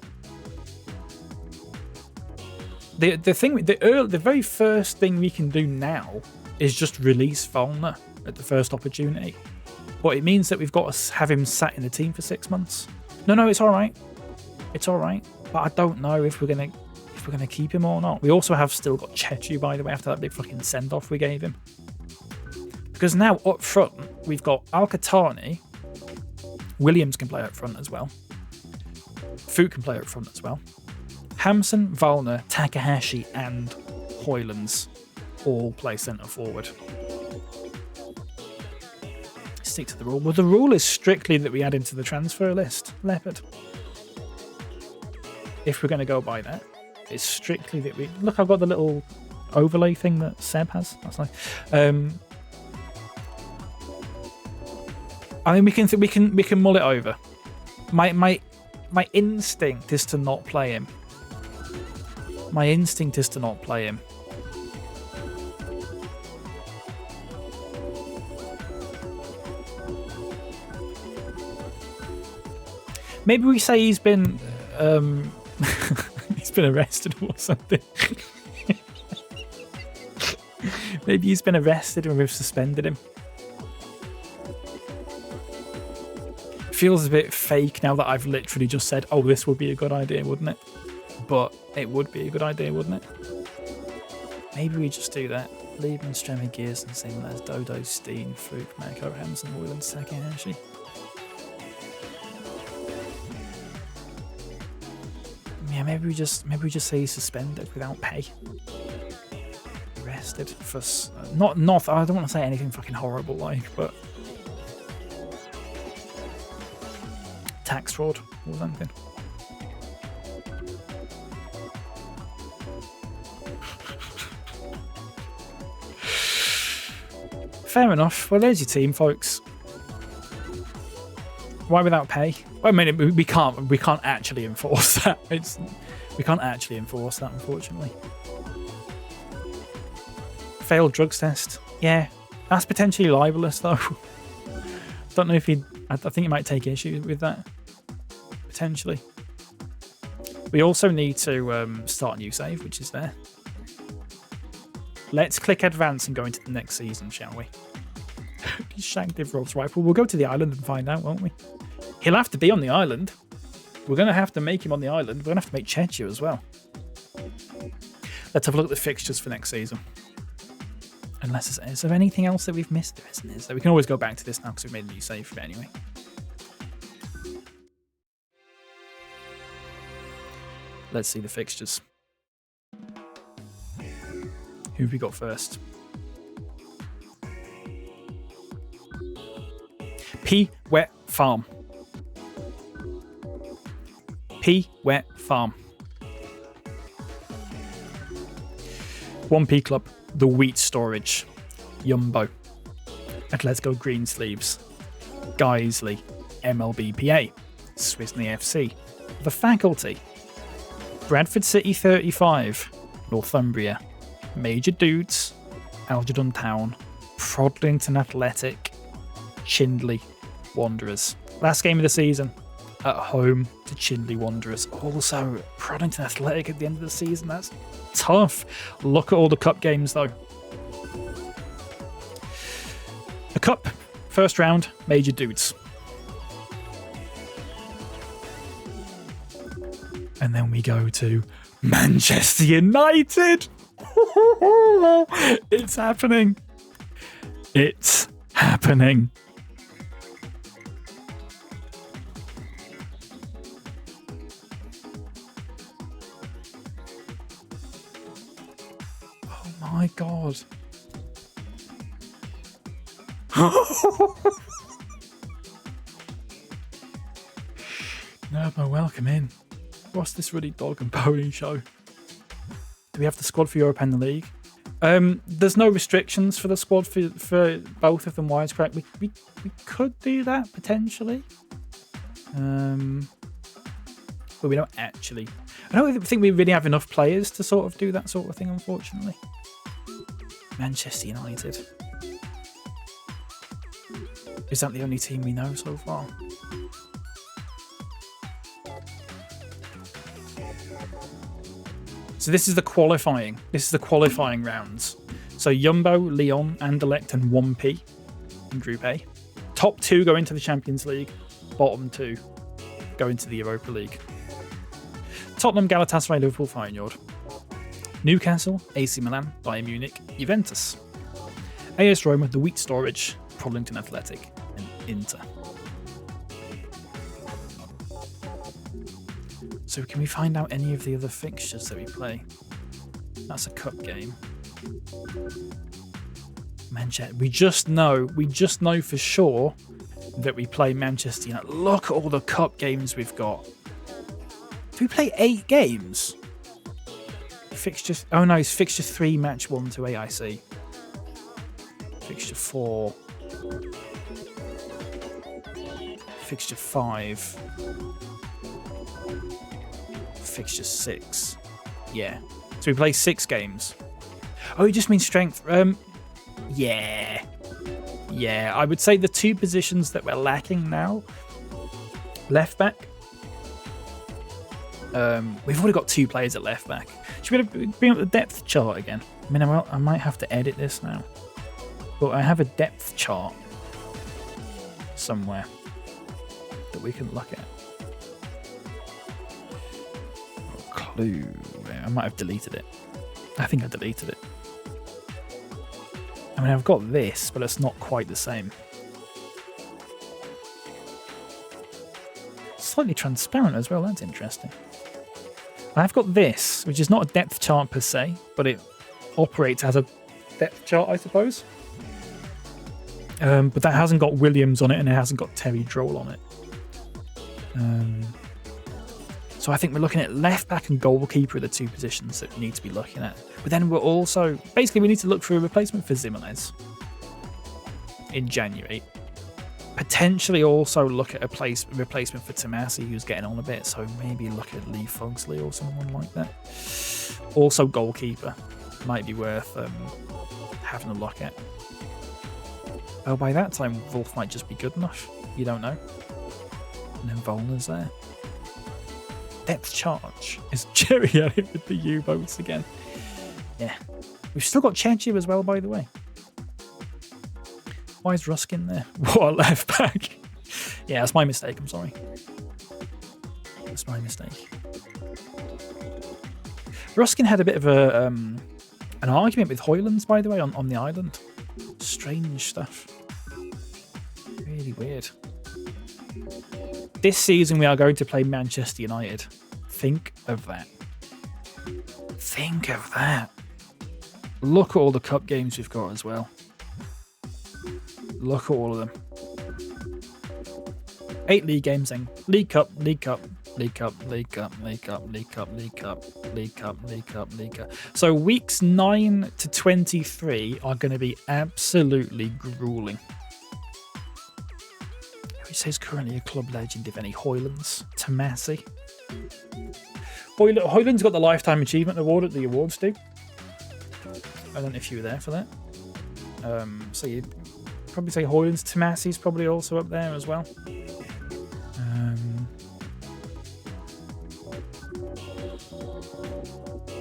The very first thing we can do now is just release Volner at the first opportunity. But it means that we've got to have him sat in the team for 6 months. No, it's all right. It's all right. But I don't know if we're gonna keep him or not. We also have still got Chechu, by the way, after that big fucking send off we gave him. Because now up front we've got Al-Qahtani. Williams can play up front as well. Foot can play up front as well. Hamson, Volner, Takahashi and Hoylands all play centre forward. Stick to the rule. Well, the rule is strictly that we add him to the transfer list, Leopard. If we're going to go by that. It's strictly that we look. I've got the little overlay thing that Seb has. That's nice. I mean, we can mull it over. My instinct is to not play him. My instinct is to not play him. Maybe we say he's been he's been arrested or something. Maybe he's been arrested and we've suspended him. Feels a bit fake now that I've literally just said, oh, this would be a good idea, wouldn't it? But it would be a good idea, wouldn't it? Maybe we just do that. Liebman, Stremi, Gears, and Simlers, Dodo, Steen, Fluke, Marco, Hamson, Moylan, Saki, Hershey. Yeah, maybe we just say he's suspended without pay. Arrested for not. I don't want to say anything fucking horrible like, but tax fraud or something. Fair enough. Well, there's your team, folks. Why without pay? Well, I mean, we can't actually enforce that. We can't actually enforce that, unfortunately. Failed drugs test. Yeah, that's potentially libelous, though. Don't know if he'd. I think he might take issue with that. Potentially. We also need to start a new save, which is there. Let's click advance and go into the next season, shall we? He's shanked Divrov's rifle. We'll go to the island and find out, won't we? He'll have to be on the island. We're going to have to make him on the island. We're going to have to make Chechu as well. Let's have a look at the fixtures for next season. Unless is there anything else that we've missed? There isn't, is there? We can always go back to this now because we've made a new save for it anyway. Let's see the fixtures. Who have we got first? P Wet Farm. P Wet Farm. 1P Club, the Wheat Storage, Yumbo, at Let's Go Greensleeves, Guiseley, MLBPA, Swissney FC, The Faculty, Bradford City 35, Northumbria, Major Dudes, Algernon Town, Frodlington Athletic, Chindley Wanderers. Last game of the season, at home to Chindley Wanderers. Also, Frodlington Athletic at the end of the season. That's tough. Look at all the cup games, though. The cup, first round, Major Dudes. And then we go to Manchester United. It's happening. It's happening. Oh my God. Nerbo, welcome in. What's this Ruddy Dog and Pony show? Do we have the squad for Europe and the league? There's no restrictions for the squad for both of them. Wisecrack. We could do that potentially. But we don't actually. I don't think we really have enough players to sort of do that sort of thing, unfortunately. Manchester United. Is that the only team we know so far? So this is the qualifying. This is the qualifying rounds. So Yumbo, Lyon, Anderlecht, and 1P in Group A. Top 2 go into the Champions League. Bottom 2 go into the Europa League. Tottenham, Galatasaray, Liverpool, Feyenoord. Newcastle, AC Milan, Bayern Munich, Juventus. AS Roma, the Wheat Storage, Prodlington Athletic, and Inter. So can we find out any of the other fixtures that we play? That's a cup game. Manchester. We just know for sure that we play Manchester United. Look at all the cup games we've got. Do we play 8 games? fixtures. Oh no, it's fixture 3, match 1 to AIC. Fixture 4. Fixture 5. Fixture 6. Yeah. So we play 6 games. Oh, it just means strength. Yeah. Yeah, I would say the 2 positions that we're lacking now. Left back. We've already got 2 players at left back. Should we bring up the depth chart again? I mean, I might have to edit this now. But I have a depth chart somewhere that we can look at. Clue. I might have deleted it. I think I deleted it. I mean, I've got this, but it's not quite the same. Slightly transparent as well. That's interesting. I've got this, which is not a depth chart per se, but it operates as a depth chart, I suppose. But that hasn't got Williams on it, and it hasn't got Terry Droll on it. So I think we're looking at left back and goalkeeper are the 2 positions that we need to be looking at. But then we're also... Basically, we need to look for a replacement for Zimenez in January. Potentially also look at a replacement for Tomasi, who's getting on a bit. So maybe look at Lee Fogsley or someone like that. Also goalkeeper. Might be worth having a look at. Oh, by that time, Wolf might just be good enough. You don't know. And then Volner's there. Depth charge is Jerry Elliott with the U-boats again. Yeah. We've still got Chechu as well, by the way. Why is Ruskin there? What a left back. Yeah, that's my mistake. I'm sorry. That's my mistake. Ruskin had a bit of an argument with Hoylands, by the way, on the island. Strange stuff. Really weird. This season we are going to play Manchester United. Think of that. Think of that. Look at all the cup games we've got as well. Look at all of them. 8 league games then. League Cup, League Cup, League Cup, League Cup, League Cup, League Cup, League Cup, League Cup, League Cup, League Cup. So weeks 9 to 23 are going to be absolutely grueling. Who says currently a club legend, if any? Hoylands, Tomasi. Hoylands got the Lifetime Achievement Award at the awards, do. I don't know if you were there for that. So you'd probably say Hoylands. Tomasi's probably also up there as well.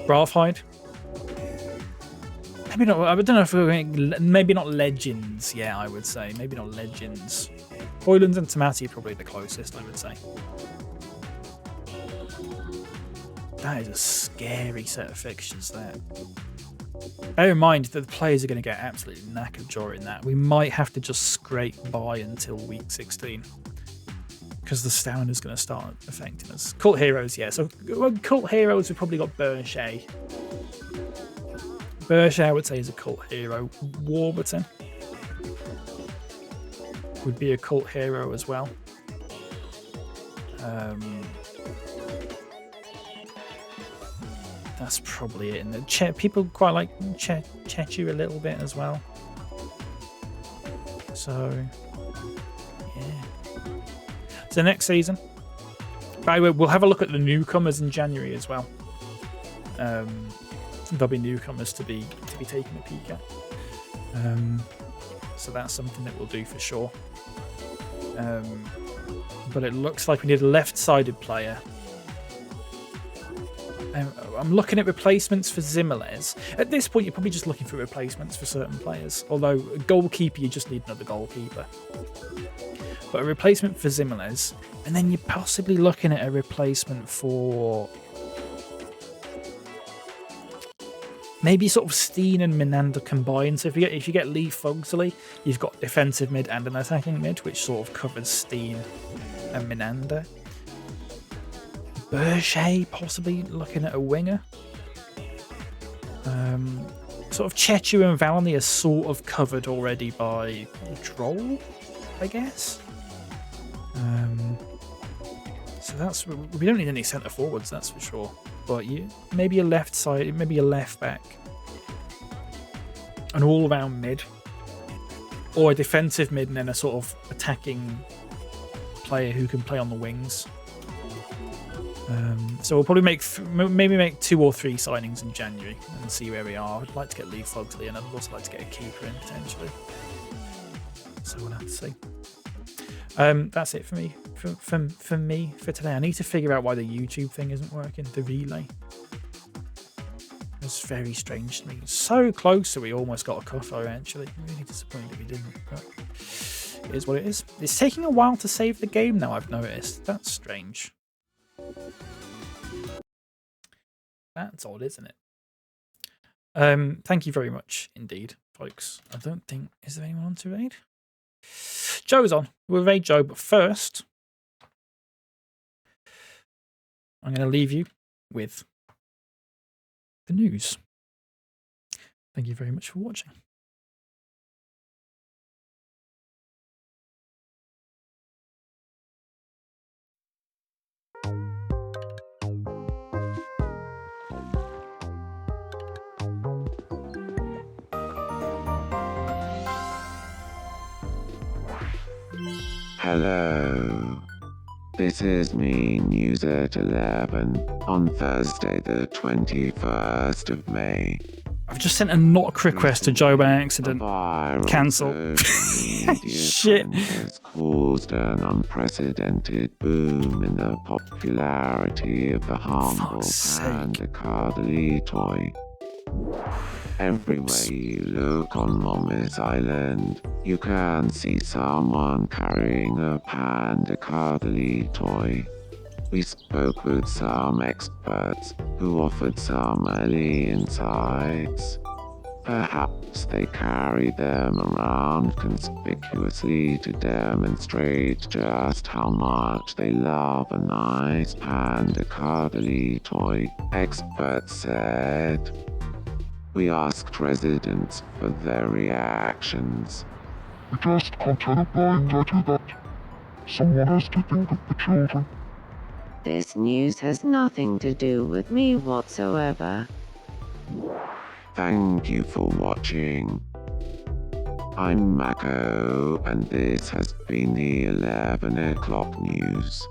Braafheid. Maybe not. I don't know if we're going. Maybe not legends. Yeah, I would say maybe not legends. Hoylands and Tomasi are probably the closest, I would say. That is a scary set of fixtures there. Bear in mind that the players are going to get absolutely knackered during that. We might have to just scrape by until week 16. Because the stamina is going to start affecting us. Cult Heroes, yeah. So Cult Heroes, we've probably got Berchet. Berchet, I would say, is a cult hero. Warburton would be a cult hero as well. That's probably it. And people quite like Chechu a little bit as well. So, yeah. So next season, by the way, we'll have a look at the newcomers in January as well. There'll be newcomers to be taking a peek at. So that's something that we'll do for sure. But it looks like we need a left-sided player. I'm looking at replacements for Zimelez. At this point, you're probably just looking for replacements for certain players. Although, a goalkeeper, you just need another goalkeeper. But a replacement for Zimelez. And then you're possibly looking at a replacement for... maybe sort of Steen and Menander combined. So if you get Lee Fogsley, you've got defensive mid and an attacking mid, which sort of covers Steen and Menander. Berchet, possibly looking at a winger. Sort of Chechu and Valny are sort of covered already by Droll, I guess. So that's, we don't need any centre forwards, that's for sure. But maybe a left side, maybe a left back, an all-round mid, or a defensive mid and then a sort of attacking player who can play on the wings. So we'll probably maybe make 2 or 3 signings in January and see where we are. I'd like to get Loophole to the end. I'd also like to get a keeper in potentially. So we'll have to see. That's it for me. For me for today. I need to figure out why the YouTube thing isn't working. The relay. It's very strange to me. So close that we almost got a cutter eventually. I'm really disappointed we didn't. But it is what it is. It's taking a while to save the game now, I've noticed. That's strange. That's odd, isn't it? Thank you very much indeed, folks. I don't think... Is there anyone on to raid? Joe's on. We'll raid Joe, but first... I'm going to leave you with the news. Thank you very much for watching. Hello. This is me, News at 11, on Thursday the 21st of May. I've just sent a knock request to Joe by accident. Cancel. Shit. Has caused an unprecedented boom in the popularity of the harmful panda cuddly toy. Everywhere you look on Mommy's Island, you can see someone carrying a panda cuddly toy. We spoke with some experts who offered some early insights. Perhaps they carry them around conspicuously to demonstrate just how much they love a nice panda cuddly toy, experts said. We asked residents for their reactions. We just can't tell a blind letter that someone has to think of the children. This news has nothing to do with me whatsoever. Thank you for watching. I'm Mako, and this has been the 11 o'clock news.